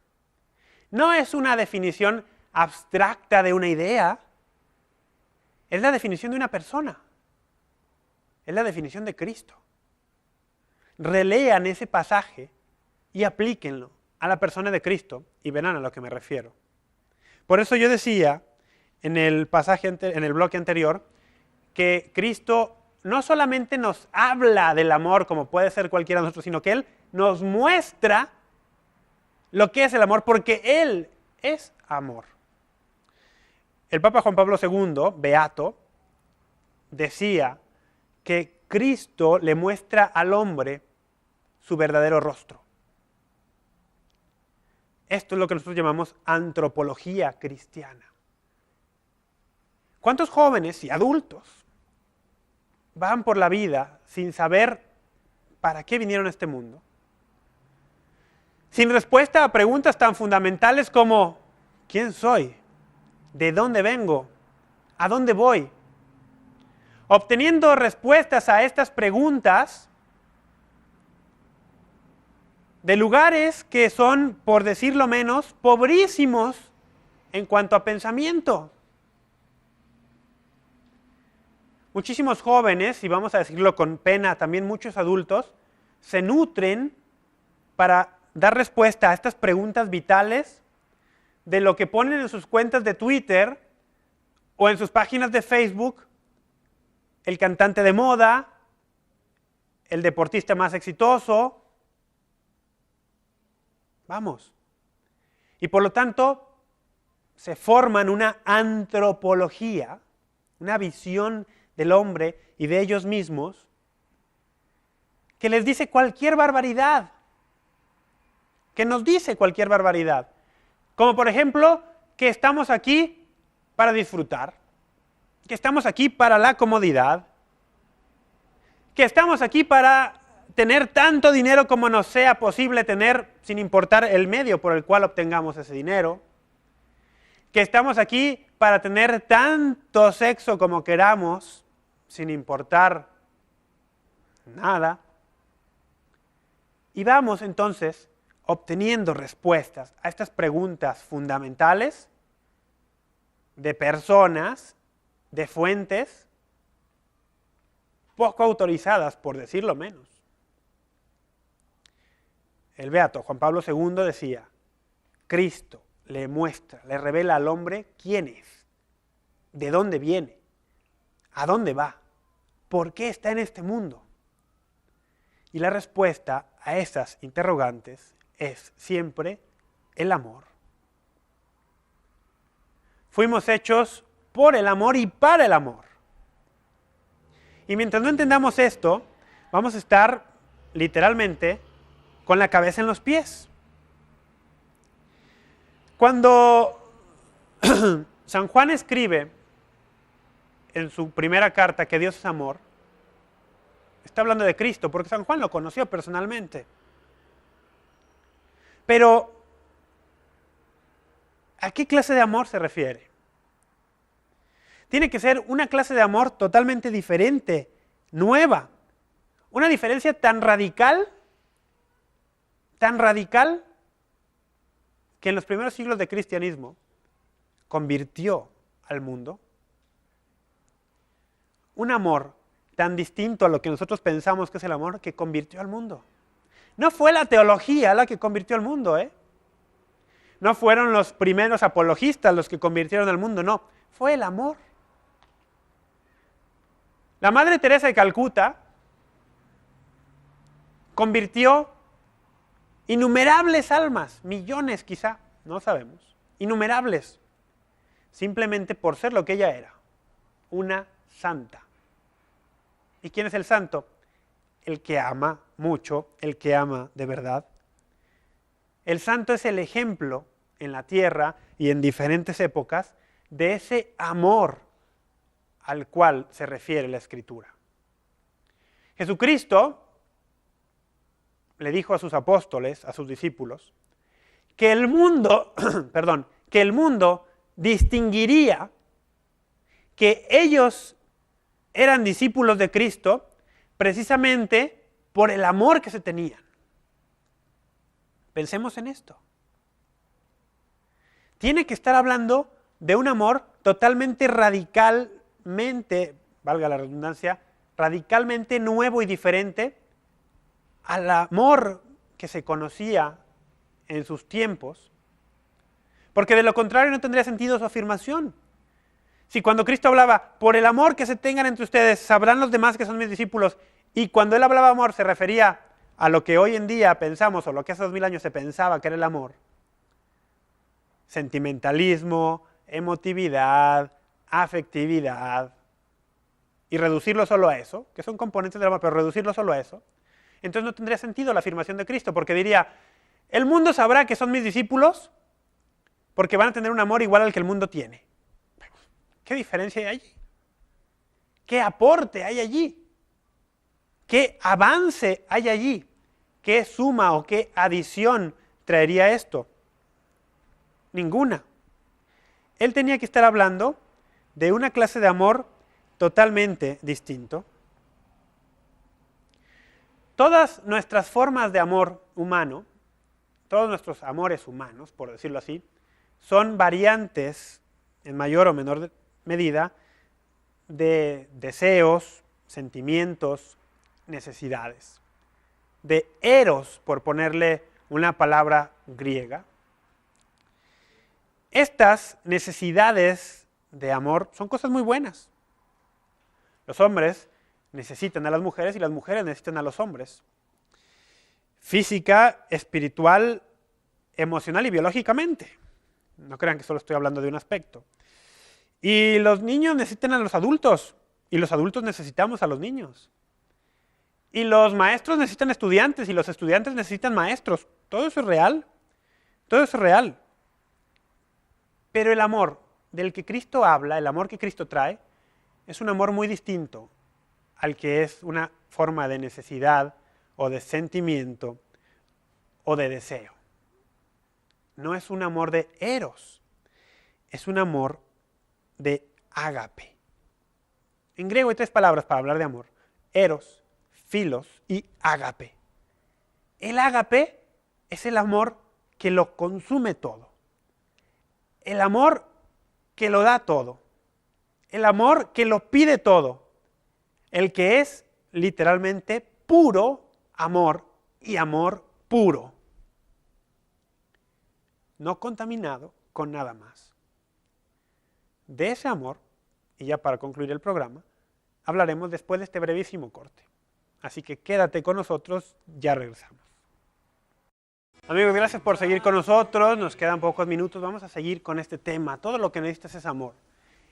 No es una definición abstracta de una idea, es la definición de una persona. Es la definición de Cristo. Relean ese pasaje y aplíquenlo a la persona de Cristo y verán a lo que me refiero. Por eso yo decía en el pasaje, en el bloque anterior, que Cristo no solamente nos habla del amor como puede ser cualquiera de nosotros, sino que Él nos muestra lo que es el amor, porque Él es amor. El Papa Juan Pablo II, beato, decía que Cristo le muestra al hombre su verdadero rostro. Esto es lo que nosotros llamamos antropología cristiana. ¿Cuántos jóvenes y adultos van por la vida sin saber para qué vinieron a este mundo? Sin respuesta a preguntas tan fundamentales como ¿quién soy? ¿De dónde vengo? ¿A dónde voy? Obteniendo respuestas a estas preguntas de lugares que son, por decirlo menos, pobrísimos en cuanto a pensamiento. Muchísimos jóvenes, y vamos a decirlo con pena, también muchos adultos, se nutren para dar respuesta a estas preguntas vitales de lo que ponen en sus cuentas de Twitter o en sus páginas de Facebook el cantante de moda, el deportista más exitoso. Vamos, Y por lo tanto, se forman una antropología, una visión del hombre y de ellos mismos, que les dice cualquier barbaridad, que nos dice cualquier barbaridad. Como por ejemplo, que estamos aquí para disfrutar, que estamos aquí para la comodidad, que estamos aquí para tener tanto dinero como nos sea posible tener, sin importar el medio por el cual obtengamos ese dinero, que estamos aquí para tener tanto sexo como queramos, sin importar nada. Y vamos entonces obteniendo respuestas a estas preguntas fundamentales de personas, de fuentes poco autorizadas, por decirlo menos. El beato Juan Pablo II decía, Cristo le muestra, le revela al hombre quién es, de dónde viene, a dónde va, por qué está en este mundo. Y la respuesta a esas interrogantes es siempre el amor. Fuimos hechos por el amor y para el amor. Y mientras no entendamos esto, vamos a estar literalmente con la cabeza en los pies. Cuando San Juan escribe en su primera carta que Dios es amor, está hablando de Cristo, porque San Juan lo conoció personalmente. Pero, ¿a qué clase de amor se refiere? Tiene que ser una clase de amor totalmente diferente, nueva. Una diferencia tan radical, que en los primeros siglos de cristianismo convirtió al mundo. Un amor tan distinto a lo que nosotros pensamos que es el amor, que convirtió al mundo. No fue la teología la que convirtió al mundo, ¿eh? No fueron los primeros apologistas los que convirtieron al mundo, no. Fue el amor. La Madre Teresa de Calcuta convirtió innumerables almas, millones quizá, no sabemos, innumerables, simplemente por ser lo que ella era, una santa. ¿Y quién es el santo? El que ama mucho, el que ama de verdad. El santo es el ejemplo en la tierra y en diferentes épocas de ese amor al cual se refiere la Escritura. Jesucristo le dijo a sus apóstoles, a sus discípulos, que el mundo, que el mundo distinguiría que ellos eran discípulos de Cristo precisamente por el amor que se tenían. Pensemos en esto. Tiene que estar hablando de un amor totalmente radicalmente, valga la redundancia, radicalmente nuevo y diferente al amor que se conocía en sus tiempos, porque de lo contrario no tendría sentido su afirmación. Si cuando Cristo hablaba, por el amor que se tengan entre ustedes, sabrán los demás que son mis discípulos, y cuando él hablaba de amor se refería a lo que hoy en día pensamos, o lo que hace 2000 años se pensaba que era el amor, sentimentalismo, emotividad, afectividad, y reducirlo solo a eso, que son componentes del amor, pero reducirlo solo a eso, entonces no tendría sentido la afirmación de Cristo, porque diría, el mundo sabrá que son mis discípulos porque van a tener un amor igual al que el mundo tiene. ¿Qué diferencia hay allí? ¿Qué aporte hay allí? ¿Qué avance hay allí? ¿Qué suma o qué adición traería esto? Ninguna. Él tenía que estar hablando de una clase de amor totalmente distinto. Todas nuestras formas de amor humano, todos nuestros amores humanos, por decirlo así, son variantes, en mayor o menor medida, de deseos, sentimientos, necesidades. De eros, por ponerle una palabra griega. Estas necesidades de amor son cosas muy buenas. Los hombres necesitan a las mujeres y las mujeres necesitan a los hombres. Física, espiritual, emocional y biológicamente. No crean que solo estoy hablando de un aspecto. Y los niños necesitan a los adultos, y los adultos necesitamos a los niños. Y los maestros necesitan estudiantes, y los estudiantes necesitan maestros. Todo eso es real. Todo eso es real. Pero el amor del que Cristo habla, el amor que Cristo trae, es un amor muy distinto al que es una forma de necesidad o de sentimiento o de deseo. No es un amor de eros, es un amor de ágape. En griego hay 3 palabras para hablar de amor: eros, filos y ágape. El ágape es el amor que lo consume todo. El amor que lo da todo. El amor que lo pide todo. El que es literalmente puro amor y amor puro. No contaminado con nada más. De ese amor, y ya para concluir el programa, hablaremos después de este brevísimo corte. Así que quédate con nosotros, ya regresamos. Amigos, gracias por seguir con nosotros, nos quedan pocos minutos, vamos a seguir con este tema. Todo lo que necesitas es amor.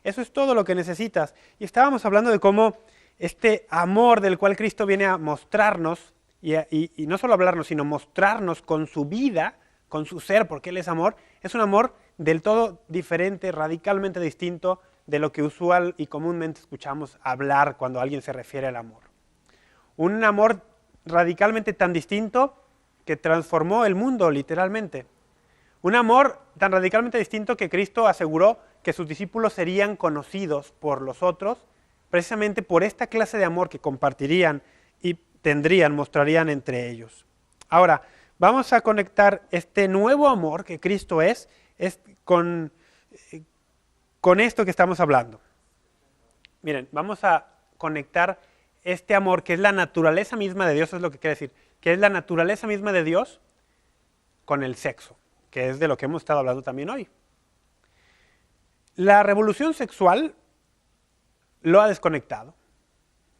Eso es todo lo que necesitas. Y estábamos hablando de cómo este amor del cual Cristo viene a mostrarnos, y no solo hablarnos, sino mostrarnos con su vida, con su ser, porque Él es amor, es un amor del todo diferente, radicalmente distinto de lo que usual y comúnmente escuchamos hablar cuando alguien se refiere al amor. Un amor radicalmente tan distinto que transformó el mundo literalmente. Un amor tan radicalmente distinto que Cristo aseguró que sus discípulos serían conocidos por los otros, precisamente por esta clase de amor que compartirían y mostrarían entre ellos. Ahora, vamos a conectar este nuevo amor que Cristo es con esto que estamos hablando. Miren, vamos a conectar este amor que es la naturaleza misma de Dios, es lo que quiere decir, que es la naturaleza misma de Dios con el sexo, que es de lo que hemos estado hablando también hoy. La revolución sexual lo ha desconectado.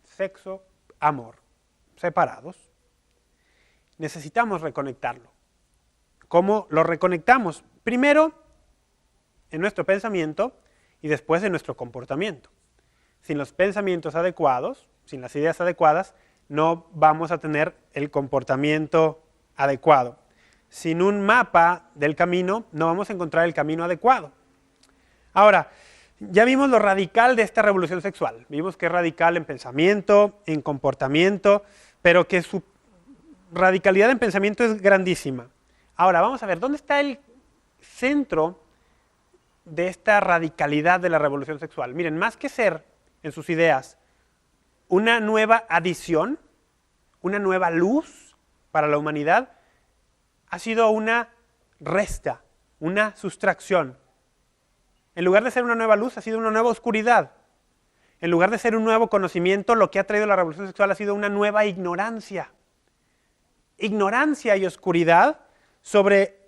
Sexo, amor, separados. Necesitamos reconectarlo. ¿Cómo lo reconectamos? Primero, en nuestro pensamiento y después en nuestro comportamiento. Sin los pensamientos adecuados, sin las ideas adecuadas, no vamos a tener el comportamiento adecuado. Sin un mapa del camino, no vamos a encontrar el camino adecuado. Ahora, ya vimos lo radical de esta revolución sexual. Vimos que es radical en pensamiento, en comportamiento, pero que su radicalidad en pensamiento es grandísima. Ahora, vamos a ver, ¿dónde está el centro de esta radicalidad de la revolución sexual? Miren, más que ser, en sus ideas, una nueva adición, una nueva luz para la humanidad, ha sido una resta, una sustracción. En lugar de ser una nueva luz, ha sido una nueva oscuridad. En lugar de ser un nuevo conocimiento, lo que ha traído la revolución sexual ha sido una nueva ignorancia. Ignorancia y oscuridad sobre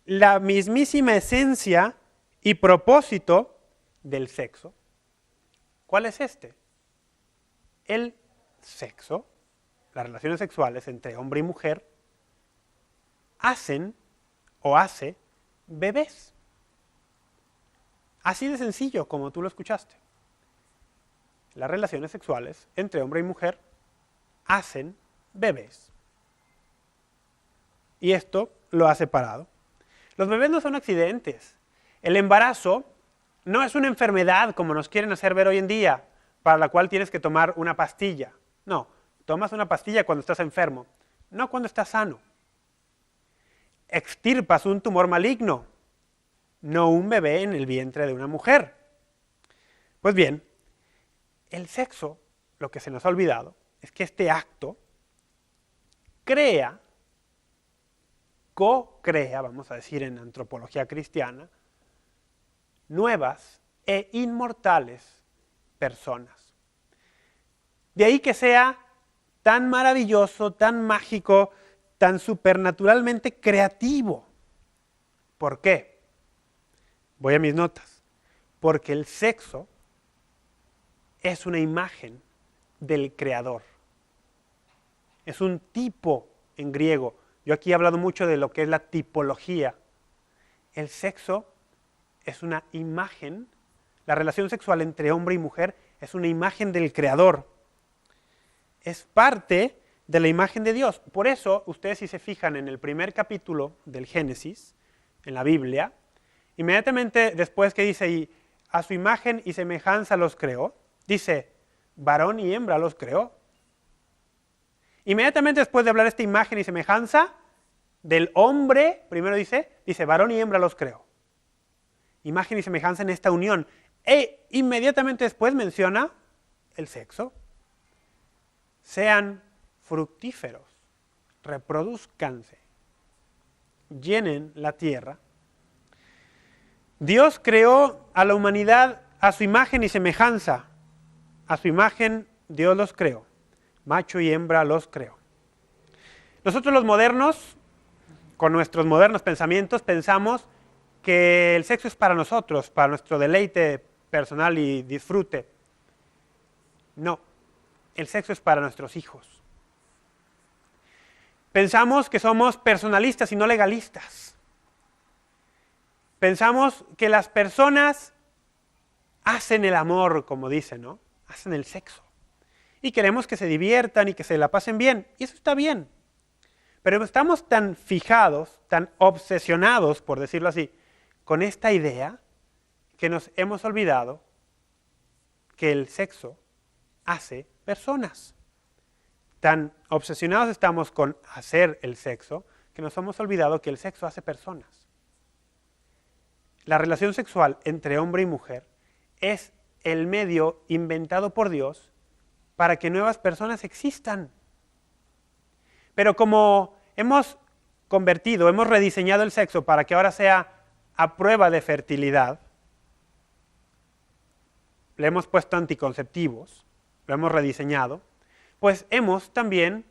la mismísima esencia y propósito del sexo. ¿Cuál es este? El sexo, las relaciones sexuales entre hombre y mujer, hacen o hace bebés. Así de sencillo como tú lo escuchaste. Las relaciones sexuales entre hombre y mujer hacen bebés. Y esto lo ha separado. Los bebés no son accidentes. El embarazo no es una enfermedad como nos quieren hacer ver hoy en día, para la cual tienes que tomar una pastilla. No, tomas una pastilla cuando estás enfermo, no cuando estás sano. Extirpas un tumor maligno, no un bebé en el vientre de una mujer. Pues bien, el sexo, lo que se nos ha olvidado, es que este acto co-crea, vamos a decir en antropología cristiana, nuevas e inmortales personas. De ahí que sea tan maravilloso, tan mágico, tan supernaturalmente creativo. ¿Por qué? Voy a mis notas. Porque el sexo es una imagen del Creador. Es un tipo en griego. Yo aquí he hablado mucho de lo que es la tipología el sexo es una imagen, la relación sexual entre hombre y mujer es una imagen del Creador. Es parte de la imagen de Dios. Por eso, ustedes si se fijan en el primer capítulo del Génesis, en la Biblia, inmediatamente después que dice, y a su imagen y semejanza los creó, dice, varón y hembra los creó. Inmediatamente después de hablar de esta imagen y semejanza del hombre, primero dice, varón y hembra los creó. Imagen y semejanza en esta unión. E inmediatamente después menciona el sexo. Sean fructíferos, reproduzcanse, llenen la tierra. Dios creó a la humanidad a su imagen y semejanza. A su imagen Dios los creó. Macho y hembra los creó. Nosotros los modernos, con nuestros modernos pensamientos, pensamos que el sexo es para nosotros, para nuestro deleite personal y disfrute. No, el sexo es para nuestros hijos. Pensamos que somos personalistas y no legalistas. Pensamos que las personas hacen el amor, como dicen, ¿no? Hacen el sexo. Y queremos que se diviertan y que se la pasen bien. Y eso está bien. Pero estamos tan fijados, tan obsesionados, por decirlo así, con esta idea, que nos hemos olvidado que el sexo hace personas. Tan obsesionados estamos con hacer el sexo, que nos hemos olvidado que el sexo hace personas. La relación sexual entre hombre y mujer es el medio inventado por Dios para que nuevas personas existan. Pero como hemos rediseñado el sexo para que ahora sea a prueba de fertilidad, le hemos puesto anticonceptivos, lo hemos rediseñado, pues hemos también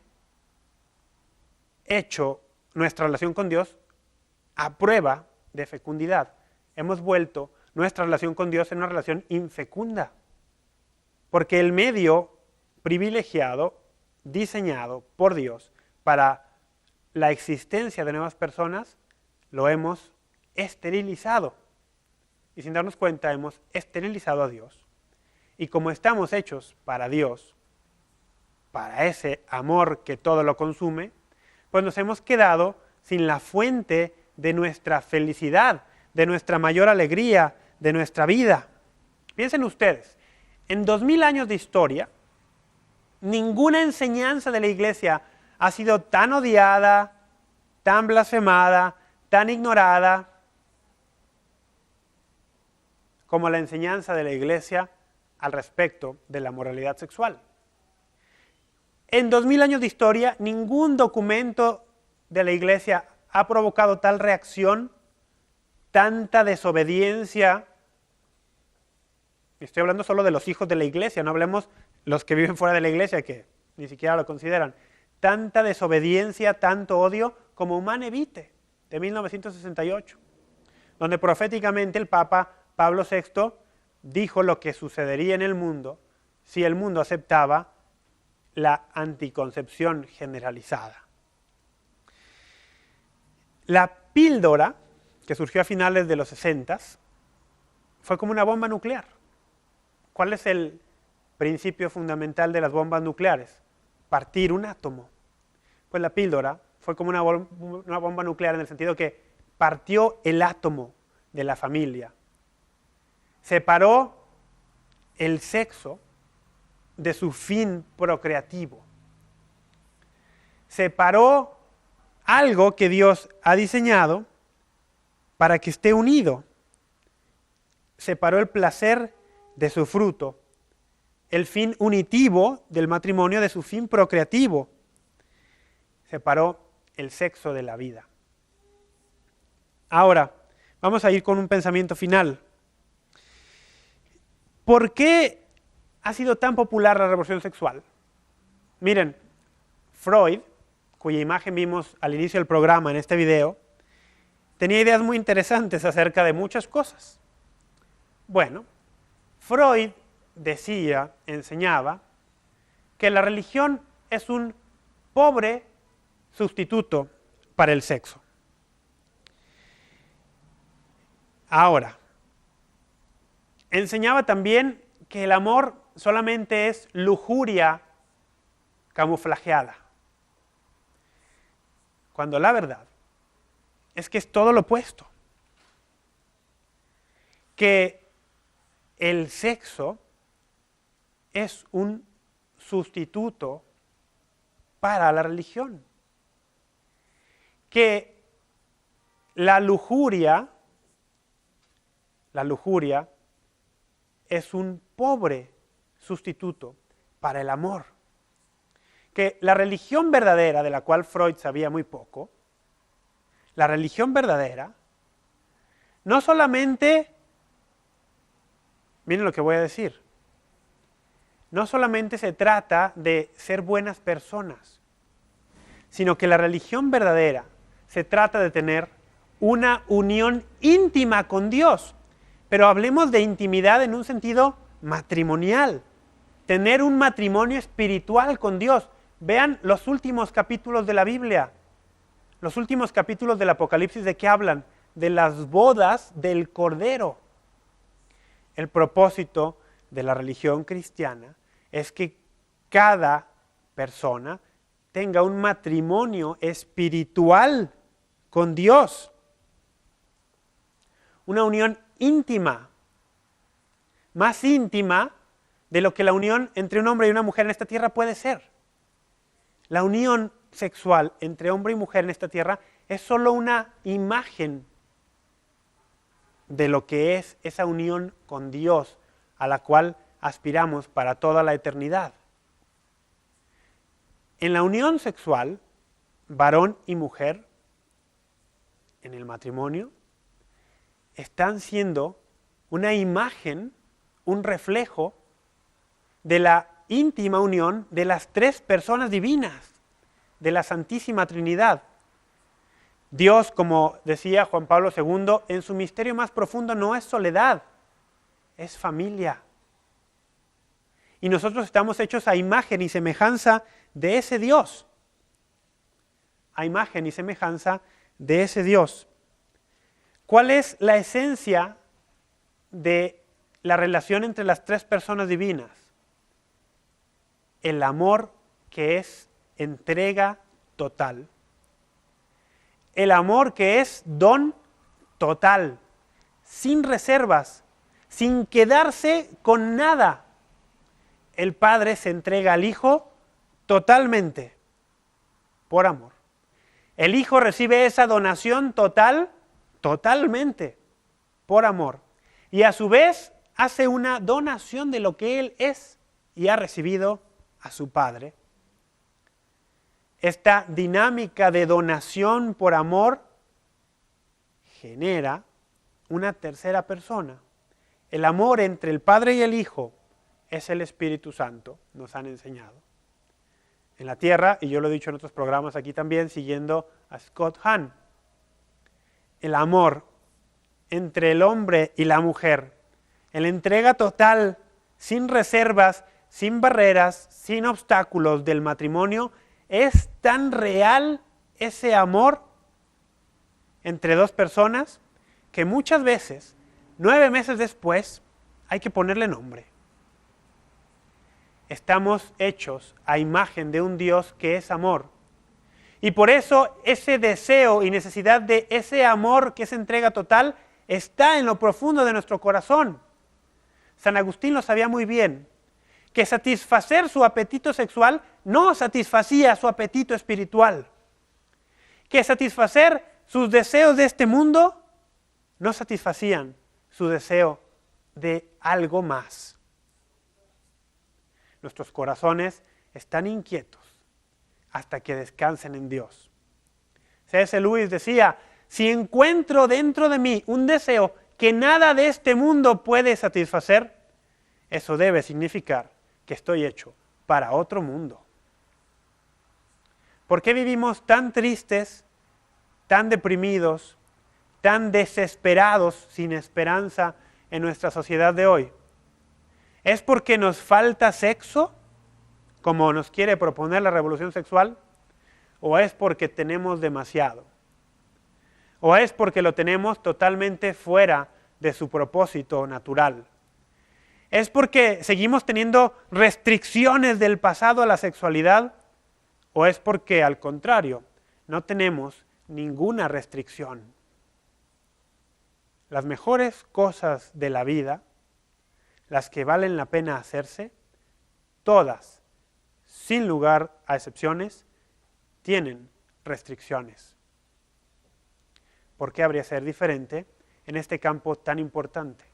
hecho nuestra relación con Dios a prueba de fecundidad. Hemos vuelto nuestra relación con Dios en una relación infecunda, porque el medio privilegiado, diseñado por Dios para la existencia de nuevas personas, lo hemos esterilizado. Y sin darnos cuenta hemos esterilizado a Dios. Y como estamos hechos para Dios, para ese amor que todo lo consume, pues nos hemos quedado sin la fuente de nuestra felicidad, de nuestra mayor alegría, de nuestra vida. Piensen ustedes, en 2000 años de historia, ninguna enseñanza de la iglesia ha sido tan odiada, tan blasfemada, tan ignorada, como la enseñanza de la iglesia al respecto de la moralidad sexual. En 2000 años de historia, ningún documento de la iglesia ha provocado tal reacción, tanta desobediencia. Estoy hablando solo de los hijos de la iglesia, no hablemos los que viven fuera de la iglesia, que ni siquiera lo consideran. Tanta desobediencia, tanto odio como Humane Vitae, de 1968, donde proféticamente el Papa Pablo VI dijo lo que sucedería en el mundo si el mundo aceptaba la anticoncepción generalizada. La píldora, que surgió a finales de los 60, fue como una bomba nuclear. ¿Cuál es el principio fundamental de las bombas nucleares? Partir un átomo. Pues la píldora fue como una bomba nuclear en el sentido que partió el átomo de la familia. Separó el sexo de su fin procreativo. Separó algo que Dios ha diseñado para que esté unido. Separó el placer de su fruto, el fin unitivo del matrimonio de su fin procreativo. Separó el sexo de la vida. Ahora, vamos a ir con un pensamiento final. ¿Por qué ha sido tan popular la revolución sexual? Miren, Freud, cuya imagen vimos al inicio del programa en este video, tenía ideas muy interesantes acerca de muchas cosas. Bueno, Freud decía, enseñaba, que la religión es un pobre sustituto para el sexo. Ahora, enseñaba también que el amor solamente es lujuria camuflajeada, cuando la verdad es que es todo lo opuesto. Que el sexo es un sustituto para la religión. Que la lujuria es un pobre sustituto para el amor. Que la religión verdadera, de la cual Freud sabía muy poco, la religión verdadera, no solamente, miren lo que voy a decir, no solamente se trata de ser buenas personas, sino que la religión verdadera se trata de tener una unión íntima con Dios. Pero hablemos de intimidad en un sentido matrimonial, tener un matrimonio espiritual con Dios. Vean los últimos capítulos de la Biblia, los últimos capítulos del Apocalipsis, ¿de qué hablan? De las bodas del Cordero. El propósito de la religión cristiana es que cada persona tenga un matrimonio espiritual con Dios. Una unión íntima, más íntima de lo que la unión entre un hombre y una mujer en esta tierra puede ser. La unión sexual entre hombre y mujer en esta tierra es solo una imagen de lo que es esa unión con Dios a la cual aspiramos para toda la eternidad. En la unión sexual, varón y mujer, en el matrimonio, están siendo una imagen, un reflejo de la íntima unión de las tres personas divinas, de la Santísima Trinidad. Dios, como decía Juan Pablo II, en su misterio más profundo no es soledad, es familia. Y nosotros estamos hechos a imagen y semejanza de ese Dios. A imagen y semejanza de ese Dios. ¿Cuál es la esencia de la relación entre las tres personas divinas? El amor que es entrega total. El amor que es don total, sin reservas, sin quedarse con nada. El Padre se entrega al Hijo totalmente, por amor. El Hijo recibe esa donación total, totalmente, por amor. Y a su vez hace una donación de lo que Él es y ha recibido a su Padre. Esta dinámica de donación por amor genera una tercera persona. El amor entre el Padre y el Hijo es el Espíritu Santo, nos han enseñado. En la tierra, y yo lo he dicho en otros programas aquí también, siguiendo a Scott Hahn, el amor entre el hombre y la mujer, la entrega total, sin reservas, sin barreras, sin obstáculos del matrimonio, es tan real ese amor entre dos personas que muchas veces, 9 meses después, hay que ponerle nombre. Estamos hechos a imagen de un Dios que es amor. Y por eso ese deseo y necesidad de ese amor que es entrega total está en lo profundo de nuestro corazón. San Agustín lo sabía muy bien, que satisfacer su apetito sexual no satisfacía su apetito espiritual. Que satisfacer sus deseos de este mundo no satisfacían su deseo de algo más. Nuestros corazones están inquietos hasta que descansen en Dios. C.S. Lewis decía, si encuentro dentro de mí un deseo que nada de este mundo puede satisfacer, eso debe significar que estoy hecho para otro mundo. ¿Por qué vivimos tan tristes, tan deprimidos, tan desesperados, sin esperanza en nuestra sociedad de hoy? ¿Es porque nos falta sexo, como nos quiere proponer la revolución sexual? ¿O es porque tenemos demasiado? ¿O es porque lo tenemos totalmente fuera de su propósito natural. ¿Es porque seguimos teniendo restricciones del pasado a la sexualidad? ¿O es porque, al contrario, no tenemos ninguna restricción? Las mejores cosas de la vida, las que valen la pena hacerse, todas, sin lugar a excepciones, tienen restricciones. ¿Por qué habría de ser diferente en este campo tan importante?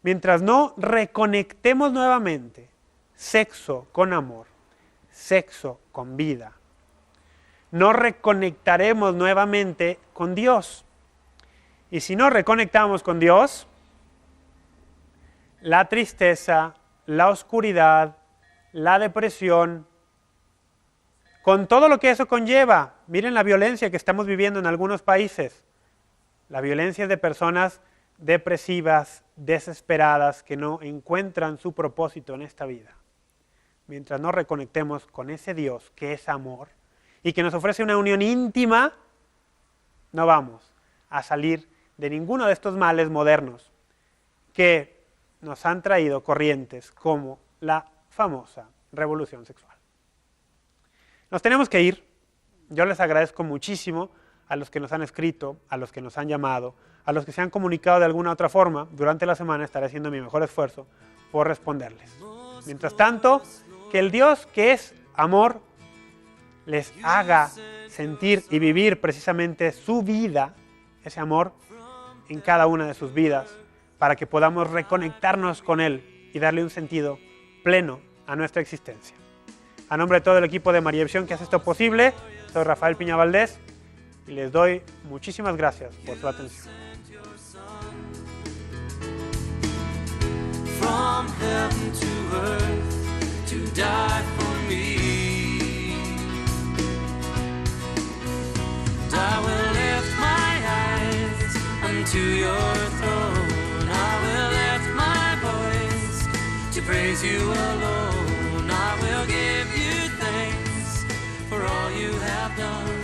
Mientras no reconectemos nuevamente sexo con amor, sexo con vida, no reconectaremos nuevamente con Dios. Y si no reconectamos con Dios, la tristeza, la oscuridad, la depresión, con todo lo que eso conlleva. Miren la violencia que estamos viviendo en algunos países. La violencia de personas depresivas, desesperadas, que no encuentran su propósito en esta vida. Mientras no reconectemos con ese Dios que es amor y que nos ofrece una unión íntima, no vamos a salir de ninguno de estos males modernos que nos han traído corrientes como la famosa revolución sexual. Nos tenemos que ir. Yo les agradezco muchísimo a los que nos han escrito, a los que nos han llamado, a los que se han comunicado de alguna otra forma. Durante la semana estaré haciendo mi mejor esfuerzo por responderles. Mientras tanto, que el Dios que es amor les haga sentir y vivir precisamente su vida, ese amor, en cada una de sus vidas, para que podamos reconectarnos con Él y darle un sentido pleno a nuestra existencia. A nombre de todo el equipo de María Visión que hace esto posible, soy Rafael Piña Valdés y les doy muchísimas gracias por su atención. From heaven to earth to die for me, and I will lift my eyes unto your throne. I will lift my voice to praise you alone. I will give you thanks for all you have done.